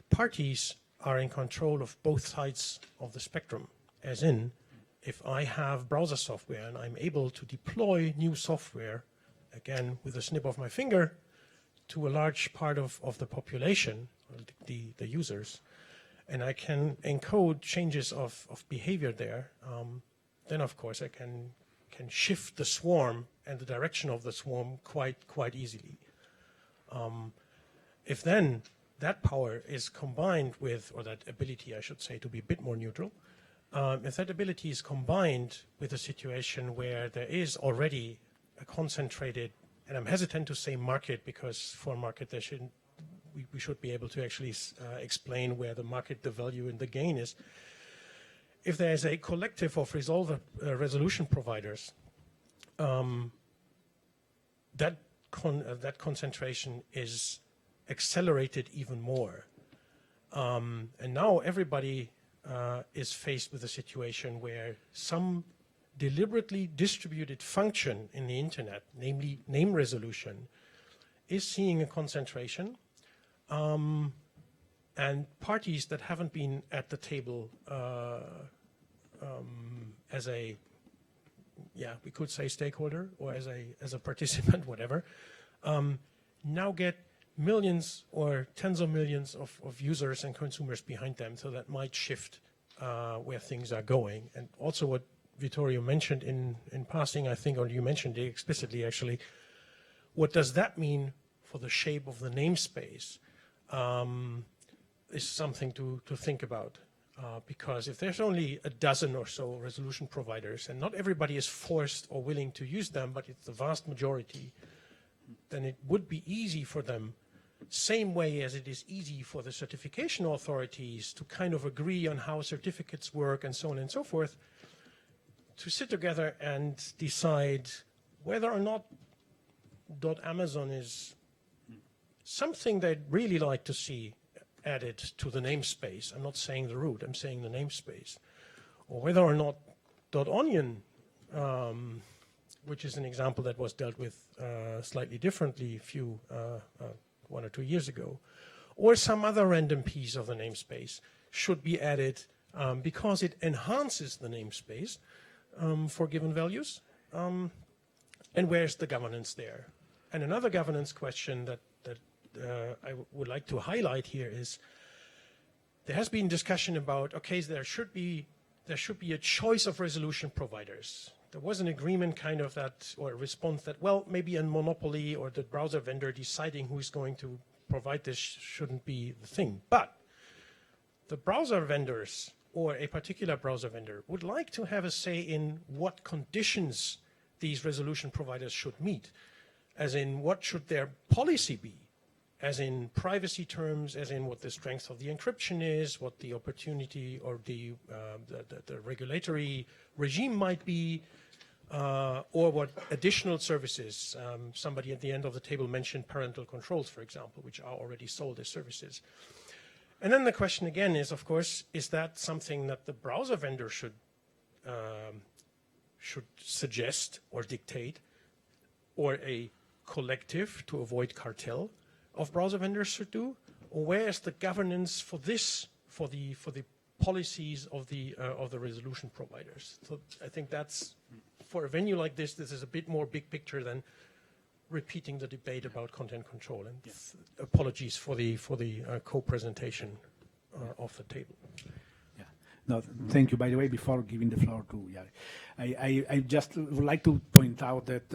parties are in control of both sides of the spectrum, as in, if I have browser software and I'm able to deploy new software, again, with a snip of my finger, to a large part of the population, the users, and I can encode changes of behavior there, then of course I can shift the swarm and the direction of the swarm quite easily. If then that power is combined with, or that ability, I should say, to be a bit more neutral, if that ability is combined with a situation where there is already a concentrated, and I'm hesitant to say market, because for a market we should be able to actually explain where the market, the value and the gain is. If there is a collective of resolution providers, that concentration is accelerated even more. And now everybody is faced with a situation where some deliberately distributed function in the internet, namely name resolution, is seeing a concentration, and parties that haven't been at the table as a, we could say stakeholder or as a participant, whatever, now get millions or tens of millions of users and consumers behind them. So that might shift where things are going. And also what Vittorio mentioned in passing, I think, or you mentioned it explicitly actually, what does that mean for the shape of the namespace is something to think about. Because if there's only a dozen or so resolution providers, and not everybody is forced or willing to use them, but it's the vast majority, then it would be easy for them, same way as it is easy for the certification authorities to kind of agree on how certificates work and so on and so forth, to sit together and decide whether or not .amazon is something they'd really like to see added to the namespace. I'm not saying the root, I'm saying the namespace. Or whether or not .onion, which is an example that was dealt with slightly differently one or 2 years ago, or some other random piece of the namespace should be added because it enhances the namespace for given values. And where's the governance there? And another governance question that I would like to highlight here is there has been discussion about, okay, there should be a choice of resolution providers. There was an agreement kind of that, or a response that, well, maybe a monopoly or the browser vendor deciding who is going to provide this shouldn't be the thing. But the browser vendors or a particular browser vendor would like to have a say in what conditions these resolution providers should meet, as in what should their policy be, as in privacy terms, as in what the strength of the encryption is, what the opportunity or the regulatory regime might be, or what additional services. Somebody at the end of the table mentioned parental controls, for example, which are already sold as services. And then the question again is, of course, is that something that the browser vendor should suggest or dictate, or a collective to avoid cartel of browser vendors should do, or where is the governance for this, for the policies of the resolution providers? So I think that's, for a venue like this is a bit more big picture than repeating the debate about content control. And apologies for the co-presentation of the table. Yeah. No, thank you. By the way, before giving the floor to Jari, I just would like to point out that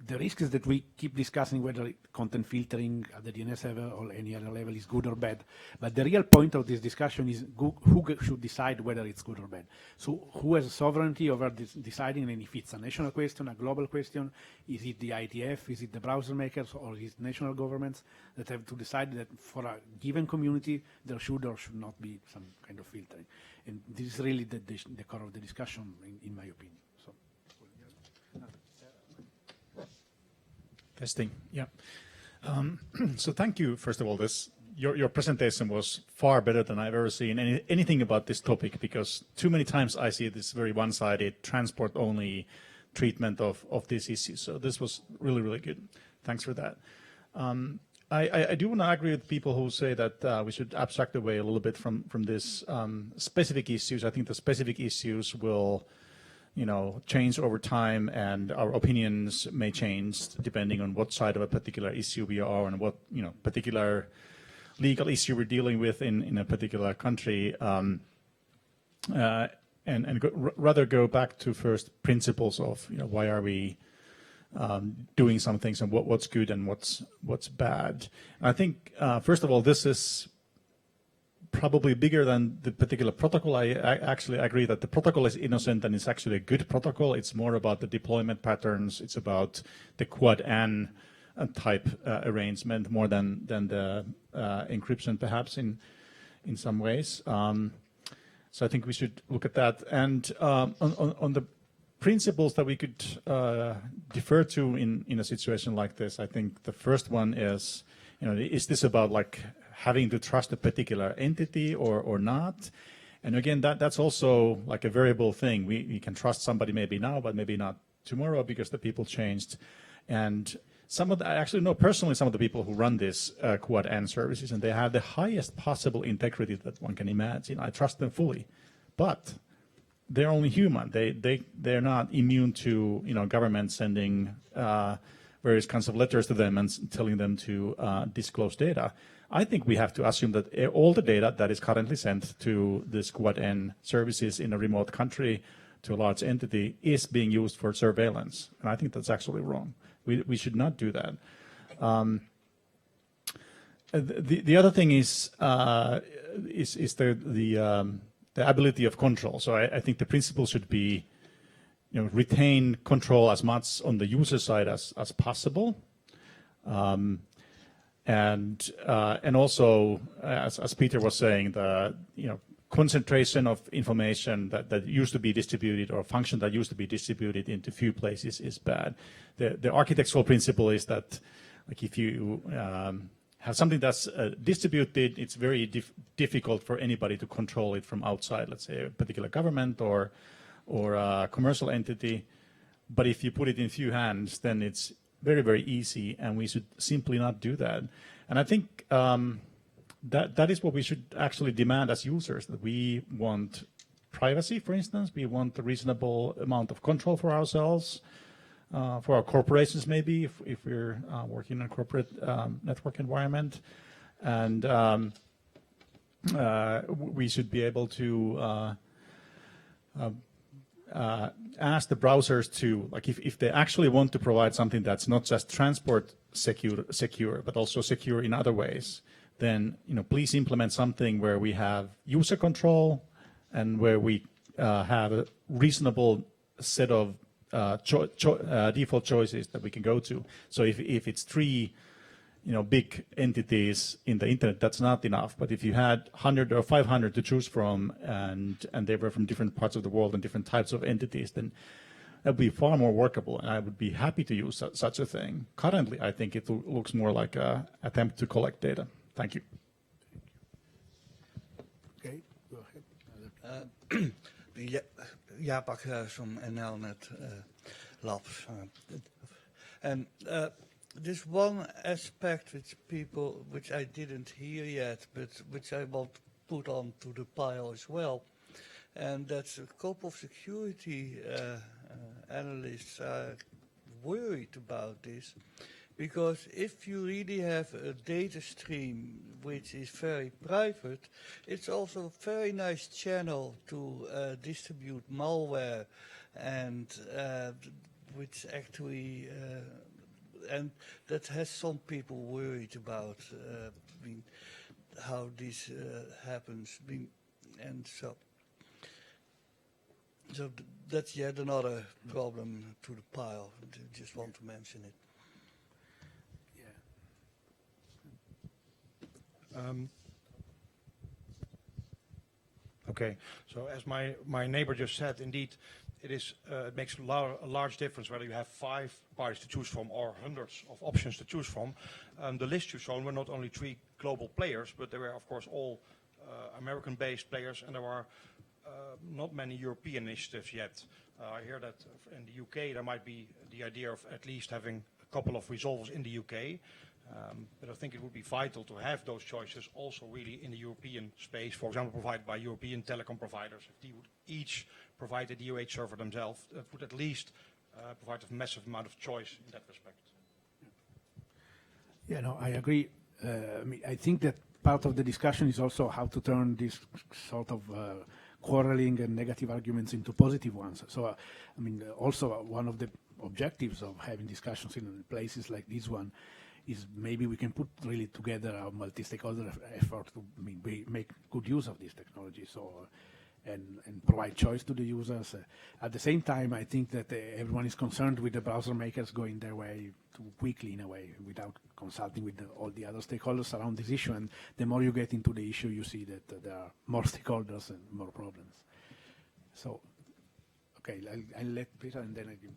the risk is that we keep discussing whether content filtering at the DNS level or any other level is good or bad. But the real point of this discussion is who should decide whether it's good or bad. So who has sovereignty over deciding, and if it's a national question, a global question, is it the IETF, is it the browser makers, or is it national governments that have to decide that for a given community there should or should not be some kind of filtering. And this is really the core of the discussion, in my opinion. So. Testing, yeah. So thank you, first of all. Your presentation was far better than I've ever seen anything about this topic, because too many times I see this very one-sided, transport-only treatment of this issue. So this was really, really good. Thanks for that. I do want to agree with people who say that we should abstract away a little bit from this specific issues. I think the specific issues will change over time, and our opinions may change depending on what side of a particular issue we are and what particular legal issue we're dealing with in a particular country, rather go back to first principles of why are we doing some things and what's good and what's bad. I think first of all, this is probably bigger than the particular protocol. I actually agree that the protocol is innocent and it's actually a good protocol. It's more about the deployment patterns. It's about the quad-N type arrangement more than the encryption, perhaps in some ways. So I think we should look at that. And on the principles that we could defer to in a situation like this, I think the first one is, is this about like having to trust a particular entity or not? And again, that's also like a variable thing. We can trust somebody maybe now, but maybe not tomorrow because the people changed. And I actually know personally some of the people who run this quad-N services, and they have the highest possible integrity that one can imagine. I trust them fully, but they're only human. They're not immune to government sending various kinds of letters to them and telling them to disclose data. I think we have to assume that all the data that is currently sent to this quad-N services in a remote country to a large entity is being used for surveillance. And I think that's actually wrong. We should not do that. The other thing is the the ability of control. So I think the principle should be, retain control as much on the user side as possible. And also, as Peter was saying, the concentration of information that used to be distributed, or function that used to be distributed into few places, is bad. The architectural principle is that, like, if you have something that's distributed, it's very difficult for anybody to control it from outside, let's say a particular government or a commercial entity. But if you put it in few hands, then it's very, very easy, and we should simply not do that. And I think that is what we should actually demand as users, that we want privacy, for instance. We want a reasonable amount of control for ourselves, for our corporations maybe, if we're working in a corporate network environment. And we should be able to ask the browsers to, like, if they actually want to provide something that's not just transport secure, but also secure in other ways, then please implement something where we have user control and where we have a reasonable set of default choices that we can go to. So if it's 3 big entities in the internet, that's not enough. But if you had 100 or 500 to choose from, and they were from different parts of the world and different types of entities, then that would be far more workable, and I would be happy to use such a thing. Currently, I think it looks more like an attempt to collect data. Thank you. Okay, go ahead. Jaap Akhuis from NLNet Labs. And there's one aspect which I didn't hear yet, but which I want to put onto the pile as well. And that's a couple of security analysts are worried about this, because if you really have a data stream which is very private, it's also a very nice channel to distribute malware, and which actually and that has some people worried about how this happens, and so that's yet another problem to the pile. Just want to mention it. Okay, so as my neighbor just said, indeed, it makes a large difference whether you have 5 parties to choose from or hundreds of options to choose from. The list you've shown were not only 3 global players, but they were, of course, all American-based players, and there are not many European initiatives yet. I hear that in the UK there might be the idea of at least having a couple of resolvers in the UK. But I think it would be vital to have those choices also really in the European space, for example, provided by European telecom providers. If they would each provide a DOH server themselves, that would at least provide a massive amount of choice in that respect. Yeah, no, I agree. I think that part of the discussion is also how to turn this sort of quarreling and negative arguments into positive ones. So, also one of the objectives of having discussions in places like this one is maybe we can put really together a multi-stakeholder effort to make good use of this technology, so and provide choice to the users. At the same time, I think that everyone is concerned with the browser makers going their way too quickly, in a way, without consulting with all the other stakeholders around this issue. And the more you get into the issue, you see that there are more stakeholders and more problems. So, okay, I'll let Peter, and then I give.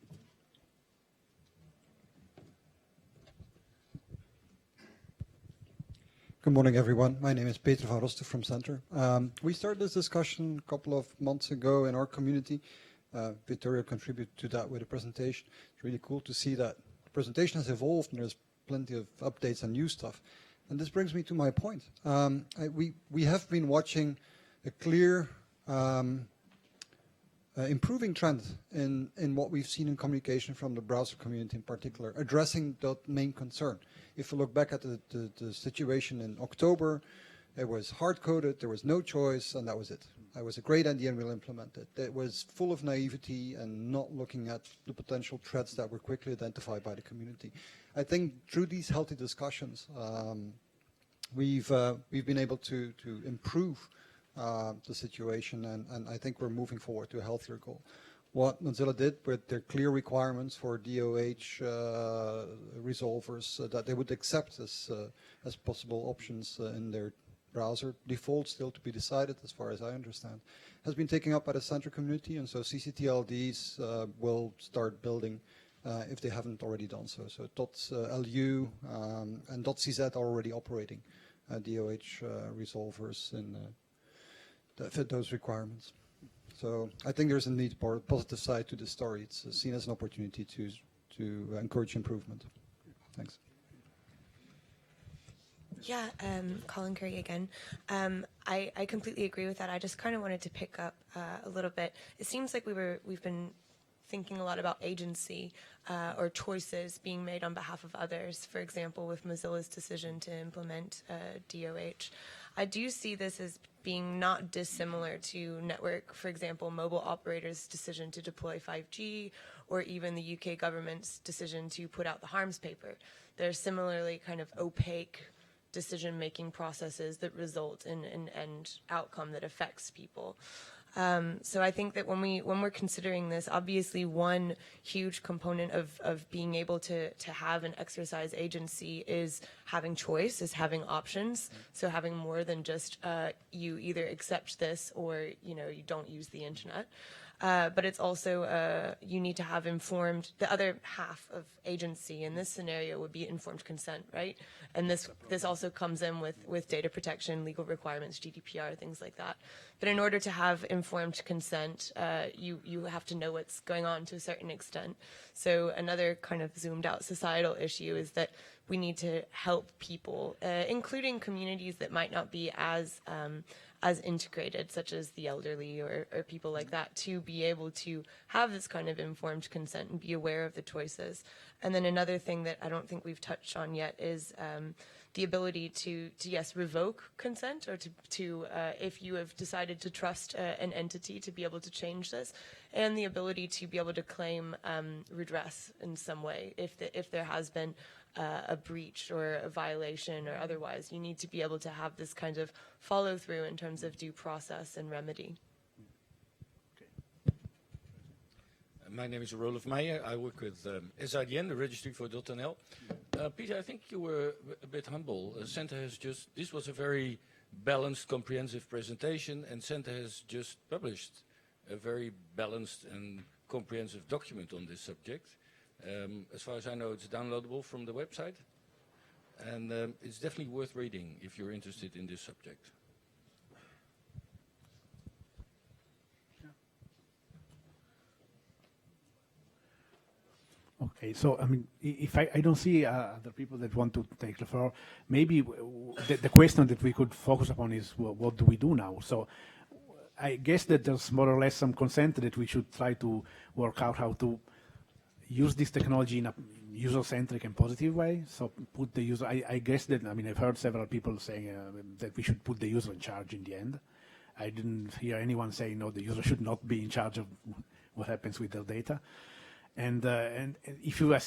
Good morning, everyone. My name is Pedro Rasta from Center. We started this discussion a couple of months ago in our community. Vittorio contributed to that with a presentation. It's really cool to see that the presentation has evolved and there's plenty of updates and new stuff. And this brings me to my point. We have been watching a clear improving trend in what we've seen in communication from the browser community in particular, addressing that main concern. If you look back at the situation in October, it was hard-coded, there was no choice, and that was it. That was a great idea and we'll implement it. It was full of naivety and not looking at the potential threats that were quickly identified by the community. I think through these healthy discussions, we've been able to improve the situation, and I think we're moving forward to a healthier goal. What Mozilla did with their clear requirements for DOH resolvers that they would accept as possible options in their browser, default still to be decided as far as I understand, has been taken up by the central community, and so CCTLDs will start building if they haven't already done so. So .lu and .cz are already operating DOH resolvers that fit those requirements. So I think there's indeed a positive side to the story. It's seen as an opportunity to encourage improvement. Thanks. Yeah, Colin Carey again. I completely agree with that. I just kind of wanted to pick up a little bit. It seems like we've been thinking a lot about agency or choices being made on behalf of others. For example, with Mozilla's decision to implement DOH. I do see this as being not dissimilar to network, for example, mobile operators' decision to deploy 5G, or even the UK government's decision to put out the harms paper. They're similarly kind of opaque decision-making processes that result in an end outcome that affects people. So I think that when we're considering this, obviously one huge component of being able to have and exercise agency is having choice, is having options. So having more than just you either accept this or you don't use the internet. But it's also you need to have informed. The other half of agency in this scenario would be informed consent, right? And this also comes in with data protection, legal requirements, GDPR, things like that. But in order to have informed consent, you have to know what's going on to a certain extent. So another kind of zoomed out societal issue is that we need to help people, including communities that might not be as integrated, such as the elderly or people like that, to be able to have this kind of informed consent and be aware of the choices. And then another thing that I don't think we've touched on yet is the ability to yes, revoke consent, or to if you have decided to trust an entity, to be able to change this, and the ability to be able to claim redress in some way if there has been a breach or a violation or otherwise. You need to be able to have this kind of follow through in terms of due process and remedy. My name is Rolf Meijer. I work with SIDN, the registry for .nl. Peter, I think you were a bit humble. Center has this was a very balanced, comprehensive presentation, and Center has just published a very balanced and comprehensive document on this subject. As far as I know, it's downloadable from the website, and it's definitely worth reading if you're interested in this subject. Okay, so I mean, if I don't see other people that want to take the floor, maybe the question that we could focus upon is, well, what do we do now? So I guess that there's more or less some consent that we should try to work out how to use this technology in a user-centric and positive way. So put the user, I guess that, I mean, I've heard several people saying that we should put the user in charge in the end. I didn't hear anyone saying, no, the user should not be in charge of what happens with their data. And if you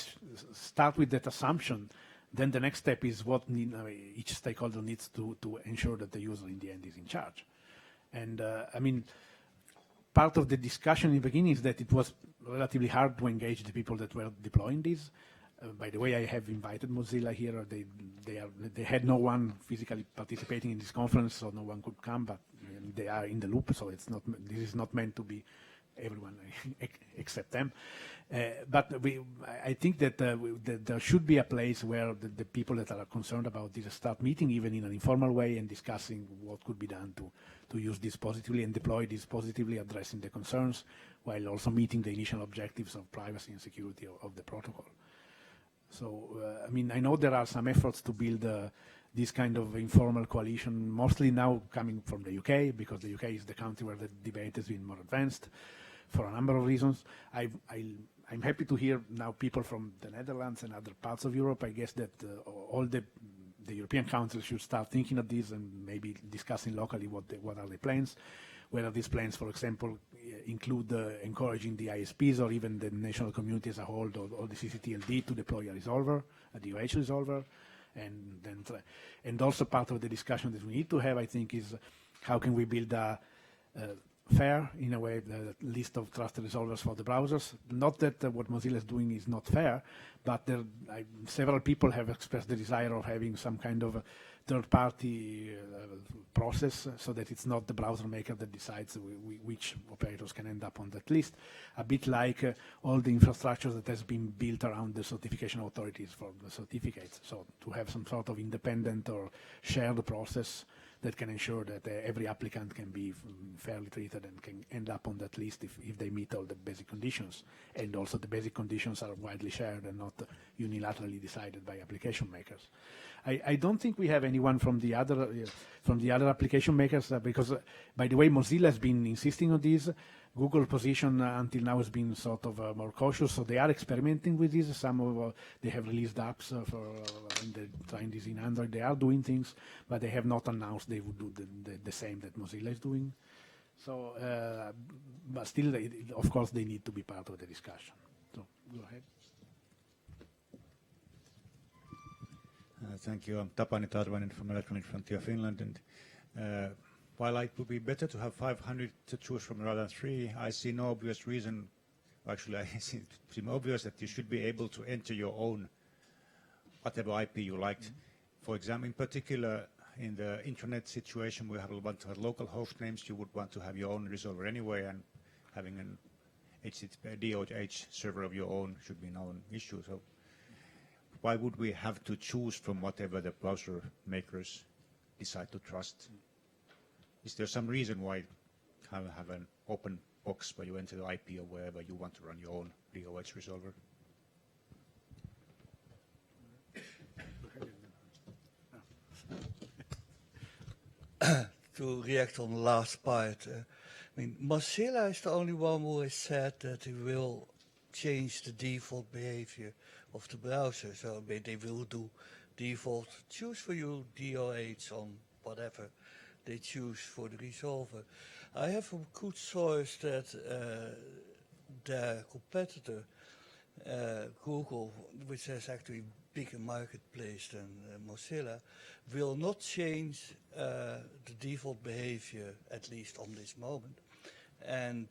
start with that assumption, then the next step is what each stakeholder needs to ensure that the user in the end is in charge. And I mean, part of the discussion in the beginning is that it was relatively hard to engage the people that were deploying this. By the way, I have invited Mozilla here. They had no one physically participating in this conference, so no one could come, but they are in the loop, so it's not. This is not meant to be everyone except them. But I think that there should be a place where the people that are concerned about this start meeting, even in an informal way, and discussing what could be done to use this positively and deploy this positively, addressing the concerns, while also meeting the initial objectives of privacy and security of the protocol. So, I mean, I know there are some efforts to build this kind of informal coalition, mostly now coming from the UK, because the UK is the country where the debate has been more advanced for a number of reasons. I'm happy to hear now people from the Netherlands and other parts of Europe. I guess that all the European countries should start thinking of this and maybe discussing locally what are the plans, whether these plans, for example, include encouraging the ISPs or even the national community as a whole, or the CCTLD to deploy a resolver, a DOH resolver. And also part of the discussion that we need to have, I think, is how can we build a fair, in a way, the list of trusted resolvers for the browsers. Not that what Mozilla is doing is not fair, but several people have expressed the desire of having some kind of third-party process, so that it's not the browser maker that decides which operators can end up on that list. A bit like all the infrastructure that has been built around the certification authorities for the certificates. So to have some sort of independent or shared process that can ensure that every applicant can be fairly treated and can end up on that list if they meet all the basic conditions. And also the basic conditions are widely shared and not unilaterally decided by application makers. I don't think we have anyone from the other application makers because, by the way, Mozilla has been insisting on this. Google position until now has been sort of more cautious, so they are experimenting with this. Some of they have released apps and they're trying this in Android. They are doing things, but they have not announced they would do the same that Mozilla is doing. So, but still, of course, they need to be part of the discussion. So, go ahead. Thank you. I'm Tapani Tarvanen from Electronic Frontier Finland. And while it would be better to have 500 to choose from rather than 3, I see no obvious reason. Actually, I see it seems obvious that you should be able to enter your own whatever IP you liked. For example, in particular, in the internet situation, we want to have local host names. You would want to have your own resolver anyway, and having an HTTPS server of your own should be no issue. So why would we have to choose from whatever the browser makers decide to trust? Is there some reason why have an open box where you enter the IP or wherever you want to run your own DOH resolver? To react on the last part, I mean, Mozilla is the only one who has said that it will change the default behavior of the browser. So they will do default choose for you DOH on whatever they choose for the resolver. I have a good source that their competitor, Google, which has actually a bigger marketplace than Mozilla, will not change the default behavior, at least on this moment, and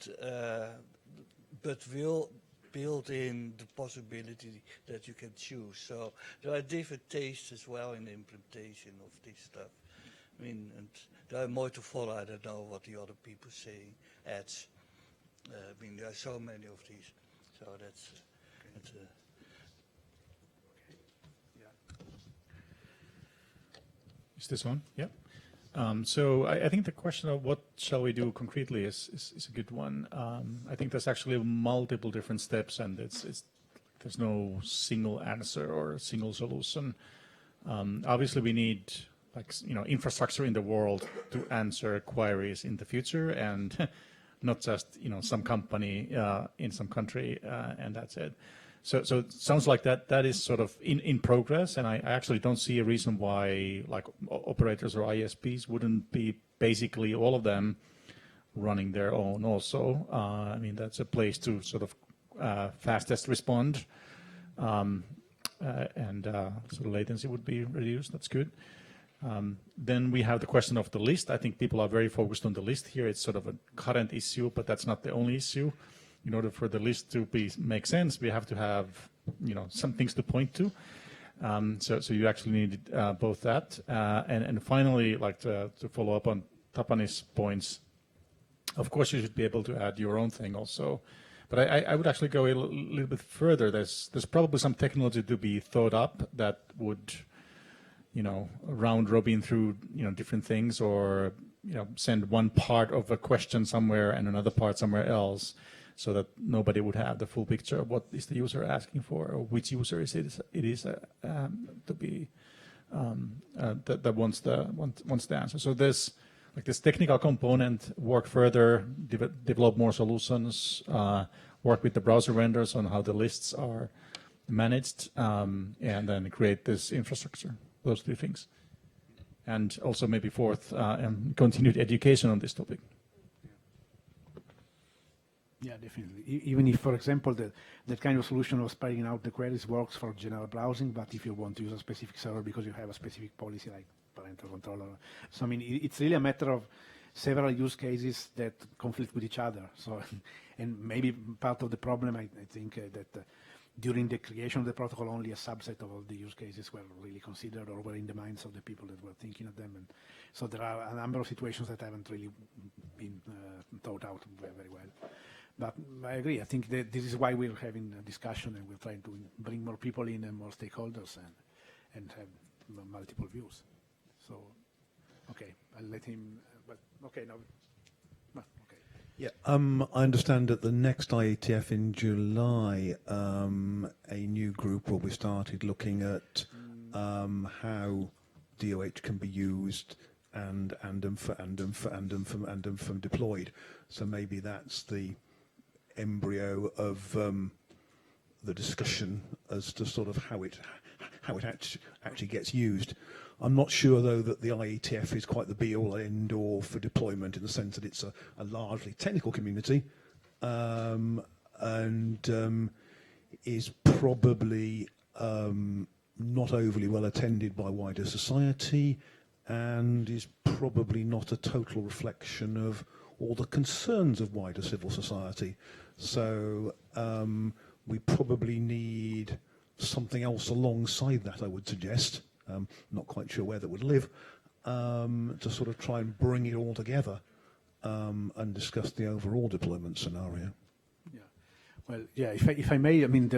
but will build in the possibility that you can choose. So there are different tastes as well in the implementation of this stuff. I mean, and there are more to follow. I don't know what the other people say. Ads. I mean, there are so many of these. So that's. Is this on? Yeah. So I think the question of what shall we do concretely is a good one. I think there's actually multiple different steps, and there's no single answer or single solution. Obviously, we need infrastructure in the world to answer queries in the future, and not just some company in some country, and that's it. So it sounds like that is sort of in progress, and I actually don't see a reason why operators or ISPs wouldn't be basically all of them running their own also. I mean, that's a place to sort of fastest respond, and so the latency would be reduced. That's good. Then we have the question of the list. I think people are very focused on the list here. It's sort of a current issue, but that's not the only issue. In order for the list to make sense, we have to have some things to point to. So you actually need both that. And finally, to follow up on Tapani's points, of course you should be able to add your own thing also. But I would actually go a little bit further. There's probably some technology to be thought up that would round robin through different things, or send one part of a question somewhere and another part somewhere else, so that nobody would have the full picture of what is the user asking for, or which user it is to be that wants the answer. So there's this technical component, work further, develop more solutions, work with the browser vendors on how the lists are managed, and then create this infrastructure. Those three things. And also maybe fourth, continued education on this topic. Yeah, definitely. Even if, for example, that kind of solution of spreading out the queries works for general browsing, but if you want to use a specific server because you have a specific policy like parental controller. So, I mean, it's really a matter of several use cases that conflict with each other. So, and maybe part of the problem, I think that during the creation of the protocol, only a subset of all the use cases were really considered or were in the minds of the people that were thinking of them. And so there are a number of situations that haven't really been thought out very well. But I agree. I think that this is why we're having a discussion and we're trying to bring more people in and more stakeholders and have multiple views. So, okay, I'll let him. But okay, now. Okay. Yeah, I understand at the next IETF in July, a new group will be started looking at how DOH can be used and deployed. So maybe that's the embryo of the discussion as to sort of how it actually gets used. I'm not sure, though, that the IETF is quite the be-all, end-all for deployment, in the sense that it's a largely technical community and is probably not overly well attended by wider society, and is probably not a total reflection of all the concerns of wider civil society. So we probably need something else alongside that, I would suggest. Not quite sure where that would live, to sort of try and bring it all together and discuss the overall deployment scenario. Yeah, well, yeah. If I may, I mean,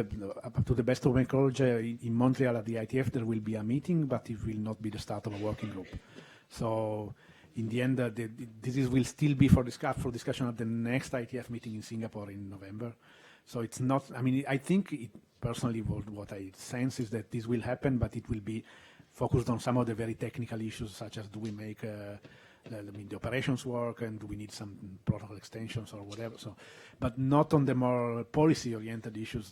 up to the best of my knowledge, in Montreal at the ITF there will be a meeting, but it will not be the start of a working group. So, in the end, this will still be for discussion at the next ITF meeting in Singapore in November. So it's not. I mean, I think personally, what I sense is that this will happen, but it will be focused on some of the very technical issues, such as do we make the operations work, and do we need some protocol extensions or whatever. So, but not on the more policy-oriented issues,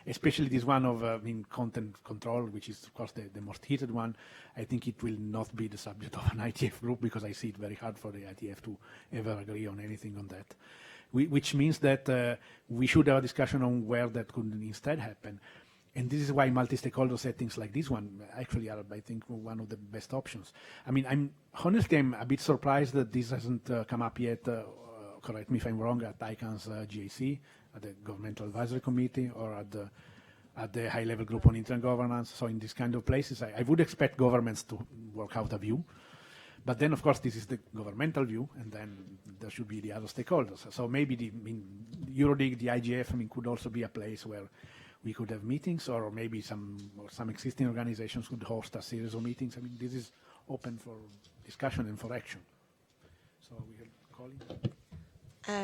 especially this one of content control, which is of course the most heated one. I think it will not be the subject of an ITF group, because I see it very hard for the ITF to ever agree on anything on that. Which means that we should have a discussion on where that could instead happen. And this is why multi-stakeholder settings like this one actually are, I think, one of the best options. I mean, I'm a bit surprised that this hasn't come up yet, correct me if I'm wrong, at ICANN's GAC, at the Governmental Advisory Committee, or at the high-level group on internet governance. So in these kind of places, I would expect governments to work out a view. But then, of course, this is the governmental view, and then there should be the other stakeholders. So maybe EuroDIG, the IGF, could also be a place where we could have meetings, or maybe some existing organizations could host a series of meetings. I mean, this is open for discussion and for action. So we have Colin.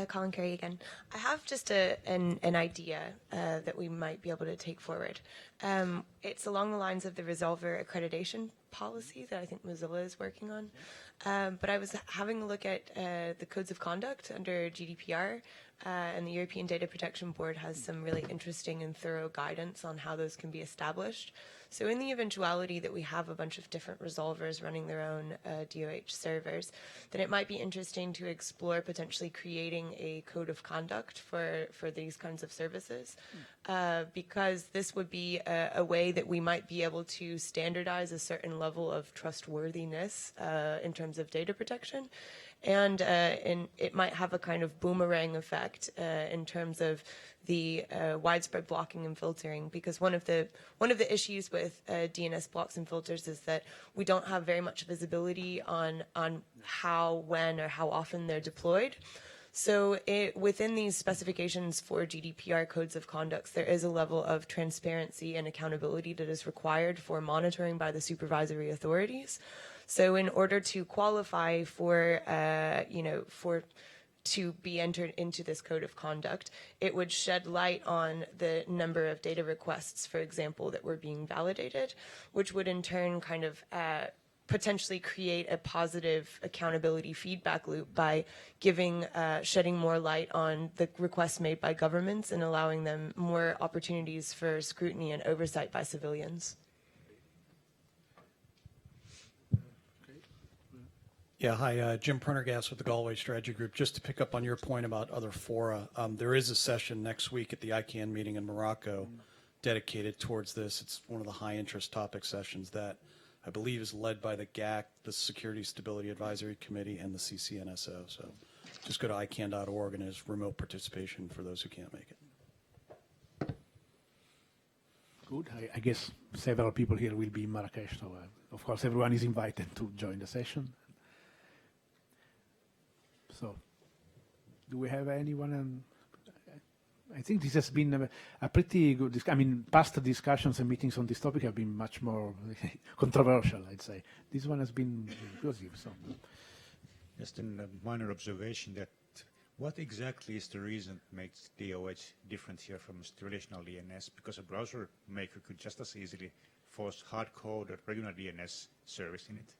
Colin Carey again. I have just an idea that we might be able to take forward. It's along the lines of the resolver accreditation policy that I think Mozilla is working on. But I was having a look at the codes of conduct under GDPR, and the European Data Protection Board has some really interesting and thorough guidance on how those can be established. So in the eventuality that we have a bunch of different resolvers running their own DOH servers, then it might be interesting to explore potentially creating a code of conduct for these kinds of services, because this would be a way that we might be able to standardize a certain level of trustworthiness in terms of data protection. And it might have a kind of boomerang effect in terms of the widespread blocking and filtering, because one of the issues with DNS blocks and filters is that we don't have very much visibility on how, when, or how often they're deployed. So within these specifications for GDPR codes of conduct, there is a level of transparency and accountability that is required for monitoring by the supervisory authorities. So in order to qualify for to be entered into this code of conduct, it would shed light on the number of data requests, for example, that were being validated, which would in turn kind of potentially create a positive accountability feedback loop by shedding more light on the requests made by governments and allowing them more opportunities for scrutiny and oversight by civilians. Yeah, hi, Jim Prendergast with the Galway Strategy Group. Just to pick up on your point about other fora, there is a session next week at the ICANN meeting in Morocco dedicated towards this. It's one of the high interest topic sessions that I believe is led by the GAC, the Security Stability Advisory Committee, and the CCNSO. So just go to icann.org, and there's remote participation for those who can't make it. Good. I guess several people here will be in Marrakesh, so of course everyone is invited to join the session. So, do we have anyone? I think this has been a pretty good. Past discussions and meetings on this topic have been much more controversial, I'd say. This one has been inclusive. So, just a minor observation that what exactly is the reason that makes DOH different here from traditional DNS? Because a browser maker could just as easily force hard code a regular DNS service in it.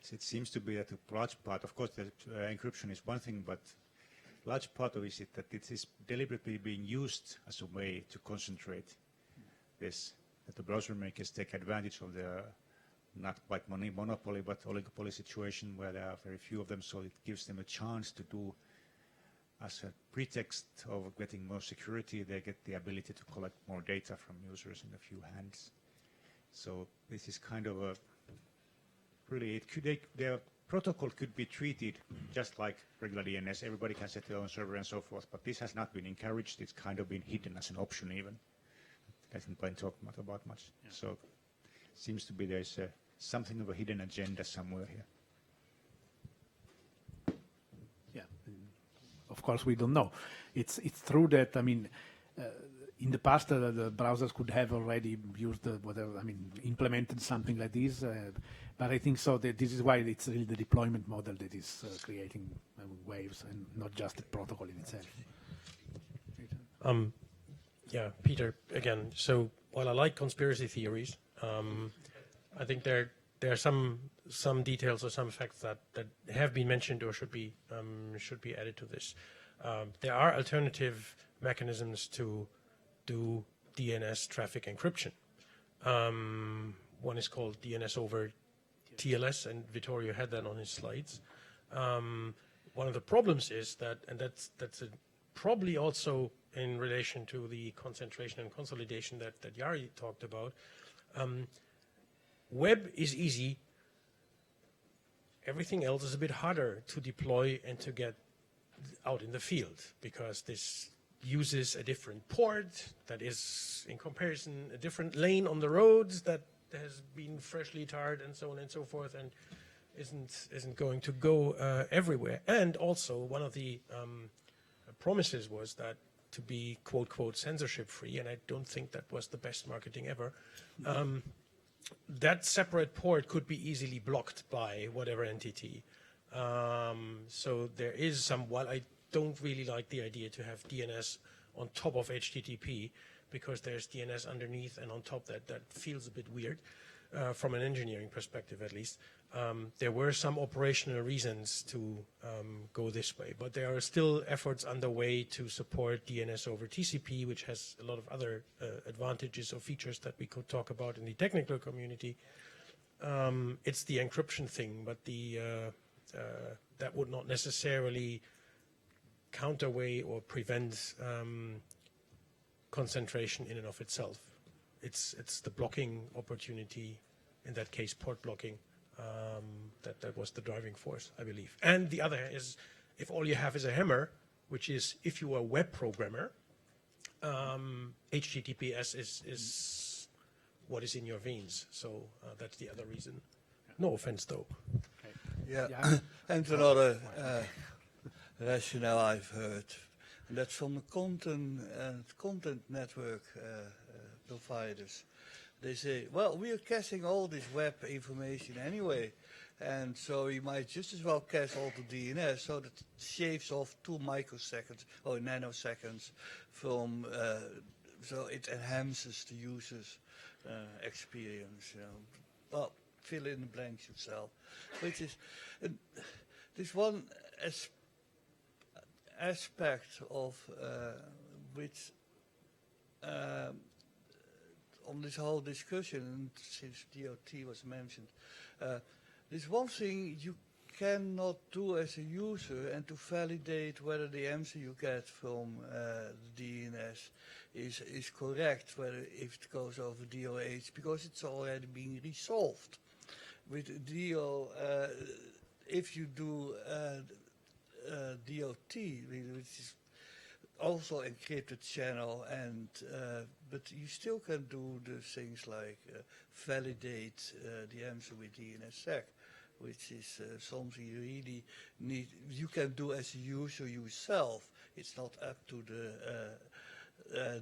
So it seems to be that a large part, of course, the encryption is one thing, but large part of it is that it is deliberately being used as a way to concentrate this, that the browser makers take advantage of the not quite monopoly, but oligopoly situation where there are very few of them, so it gives them a chance to do, as a pretext of getting more security, they get the ability to collect more data from users in a few hands. So this is kind of a, really, their protocol could be treated just like regular DNS. Everybody can set their own server and so forth, but this has not been encouraged. It's kind of been hidden as an option even. I hasn't been talked about much. Yeah. So it seems to be there's something of a hidden agenda somewhere here. Yeah, of course we don't know. It's true that, in the past the browsers could have already used implemented something like this, but I think so that this is why it's really the deployment model that is creating waves and not just the protocol in itself. Yeah, Peter, again, so while I like conspiracy theories, I think there are some details or some facts that have been mentioned or should be added to this. There are alternative mechanisms to do DNS traffic encryption. One is called DNS over TLS, and Vittorio had that on his slides. One of the problems is that, and that's probably also in relation to the concentration and consolidation that Jari talked about. Web is easy. Everything else is a bit harder to deploy and to get out in the field, because this uses a different port that is, in comparison, a different lane on the roads that has been freshly tarred and so on and so forth, and isn't going to go everywhere. And also, one of the promises was that to be quote quote censorship free, and I don't think that was the best marketing ever. That separate port could be easily blocked by whatever entity. So there is some, while I don't really like the idea to have DNS on top of HTTP, because there's DNS underneath and on top, that feels a bit weird from an engineering perspective at least. There were some operational reasons to go this way, but there are still efforts underway to support DNS over TCP, which has a lot of other advantages or features that we could talk about in the technical community. It's the encryption thing, but that would not necessarily counterweigh or prevent concentration in and of itself. It's the blocking opportunity, in that case port blocking, that was the driving force, I believe. And the other is, if all you have is a hammer, which is, if you are a web programmer, HTTPS is what is in your veins. So that's the other reason. No offense, though. Okay. Yeah, and another rationale I've heard, and that's from the content network providers. They say, well, we are caching all this web information anyway, and so we might just as well cache all the DNS, so that shaves off 2 microseconds or nanoseconds from, so it enhances the user's experience. Well, fill in the blanks yourself. Which is, this one aspect of which on this whole discussion, and since DOT was mentioned, there's one thing you cannot do as a user, and to validate whether the answer you get from the DNS is correct, whether if it goes over DOH, because it's already being resolved. with DO, if you do DOT, which is also encrypted channel, and but you still can do the things like validate the answer with DNSSEC, which is something you really need. You can do as a user yourself. It's not up to the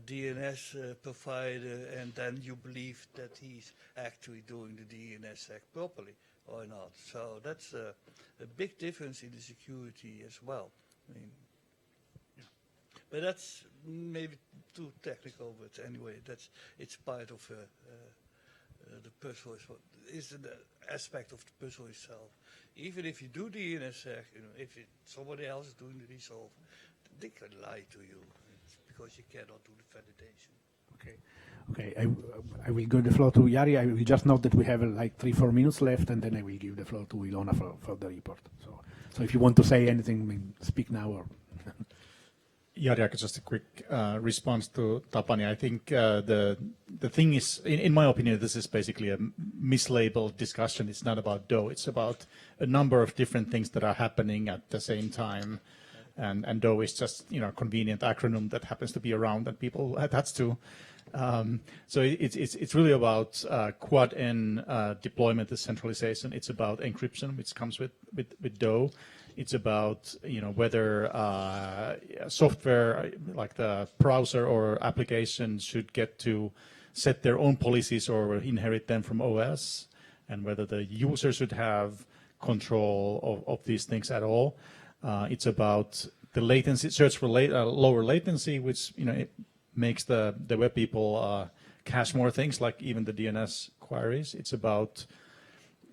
DNS provider, and then you believe that he's actually doing the DNSSEC properly or not. So that's a big difference in the security as well. I mean, but that's maybe too technical. But anyway, it's part of the puzzle. Is an aspect of the puzzle itself. Even if you do DNSSEC, if somebody else is doing the resolve, they can lie to you. Because you cannot do the validation. Okay. I will give the floor to Jari. I will just note that we have like 3-4 minutes left, and then I will give the floor to Ilona for the report. So if you want to say anything, I mean, speak now. Or Jari, just a quick response to Tapani. I think the thing is, in my opinion, this is basically a mislabeled discussion. It's not about DOE. It's about a number of different things that are happening at the same time. And DOE is just a convenient acronym that happens to be around that people attach to. So it's really about Quad N deployment decentralization. It's about encryption, which comes with DOE. It's about whether software like the browser or application should get to set their own policies or inherit them from OS, and whether the user should have control of these things at all. It's about the latency, search for lower latency, which it makes the web people cache more things, like even the DNS queries. It's about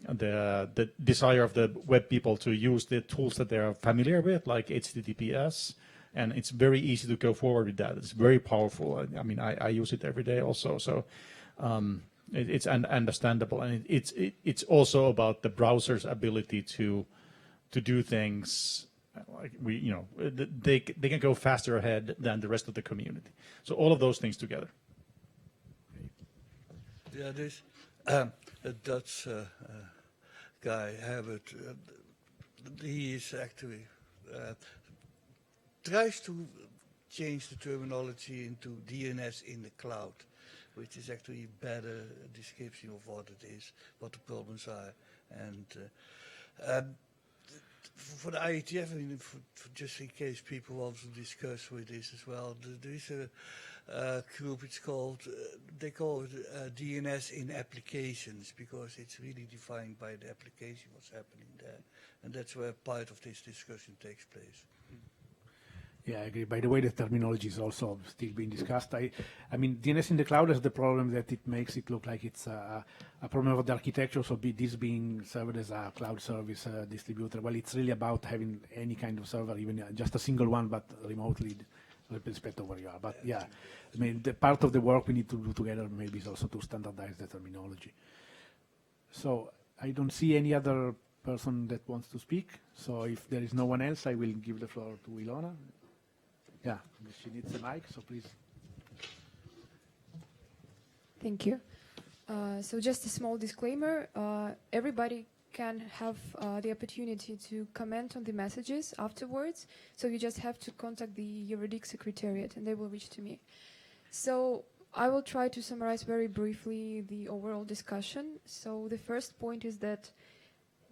the desire of the web people to use the tools that they are familiar with, like HTTPS, and it's very easy to go forward with that. It's very powerful. I mean, I use it every day also, so it's understandable, and it's also about the browser's ability to do things like they can go faster ahead than the rest of the community. So all of those things together. Yeah, there's a Dutch guy, Herbert. He is actually tries to change the terminology into DNS in the cloud, which is actually a better description of what it is, what the problems are, and. For the IETF, I mean, for just in case people want to discuss with this as well, there is a group. It's called they call it DNS in applications, because it's really defined by the application what's happening there, and that's where part of this discussion takes place. Yeah, I agree. By the way, the terminology is also still being discussed. I mean, DNS in the cloud has the problem that it makes it look like it's a problem of the architecture, so this being served as a cloud service distributor. Well, it's really about having any kind of server, even just a single one, but remotely, irrespective of where you are. But yeah, I mean, the part of the work we need to do together maybe is also to standardize the terminology. So I don't see any other person that wants to speak. So if there is no one else, I will give the floor to Ilona. Yeah, she needs the mic, so please. Thank you. So just a small disclaimer, everybody can have the opportunity to comment on the messages afterwards, so you just have to contact the EuroDIG Secretariat and they will reach to me. So I will try to summarize very briefly the overall discussion. So the first point is that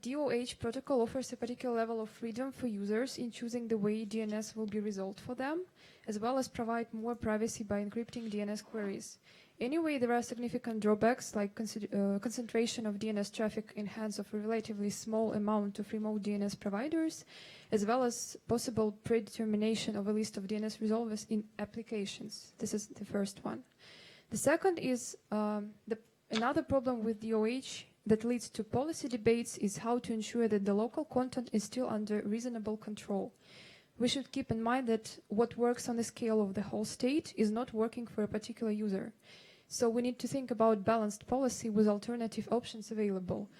DOH protocol offers a particular level of freedom for users in choosing the way DNS will be resolved for them, as well as provide more privacy by encrypting DNS queries. Anyway, there are significant drawbacks, like concentration of DNS traffic in hands of a relatively small amount of remote DNS providers, as well as possible predetermination of a list of DNS resolvers in applications. This is the first one. The second is another problem with DOH that leads to policy debates is how to ensure that the local content is still under reasonable control. We should keep in mind that what works on the scale of the whole state is not working for a particular user. So we need to think about balanced policy with alternative options available,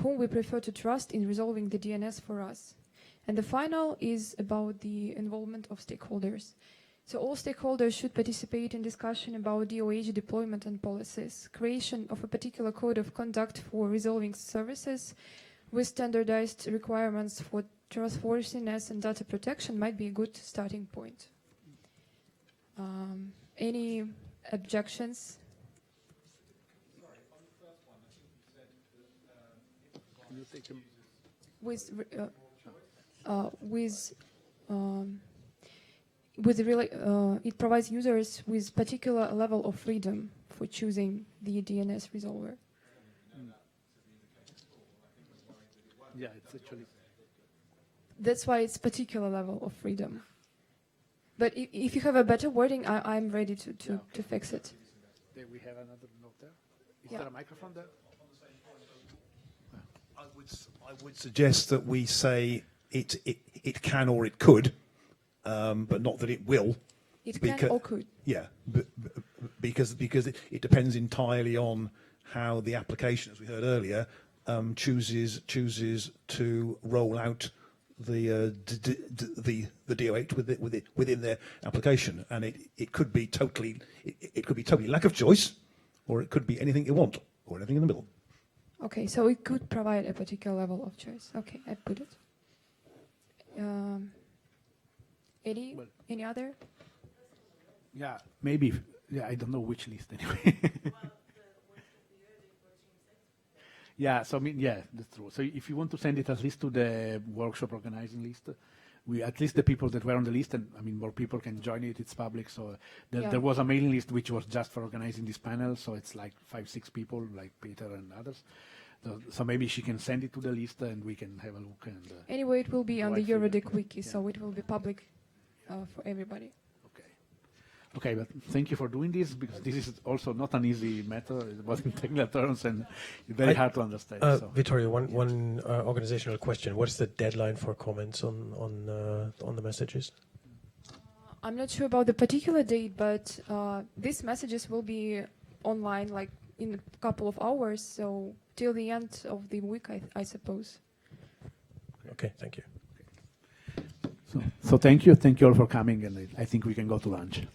whom we prefer to trust in resolving the DNS for us. And the final is about the involvement of stakeholders. So all stakeholders should participate in discussion about DOH deployment and policies. Creation of a particular code of conduct for resolving services with standardized requirements for trustworthiness and data protection might be a good starting point. Any objections? It provides users with particular level of freedom for choosing the DNS resolver. Yeah, it's actually. That's why it's particular level of freedom. But if you have a better wording, I'm ready to fix it. We have another note there. Is Yeah. there a microphone there? I would suggest that we say it can or it could, but not that it will. It can or could. Yeah, because it depends entirely on how the application, as we heard earlier, chooses to roll out the DOH within their application, and it could be totally lack of choice, or it could be anything you want, or anything in the middle. Okay, so it could provide a particular level of choice. Okay, I put it. Any other? Yeah, maybe. Yeah, I don't know which list anyway. Yeah, so I mean, yeah, that's true. So if you want to send it at least to the workshop organizing list, at least the people that were on the list, and I mean, more people can join it. It's public, so there was a mailing list which was just for organizing this panel. So it's like 5-6 people, like Peter and others. So maybe she can send it to the list, and we can have a look. And anyway, it will be on the EuroDIG wiki, so it will be public for everybody. Okay, but thank you for doing this, because this is also not an easy matter. It was in technical terms and very hard to understand. Vittorio, one organizational question. What's the deadline for comments on the messages? I'm not sure about the particular date, but these messages will be online like in a couple of hours, so till the end of the week, I suppose. Okay, thank you. So thank you all for coming, and I think we can go to lunch.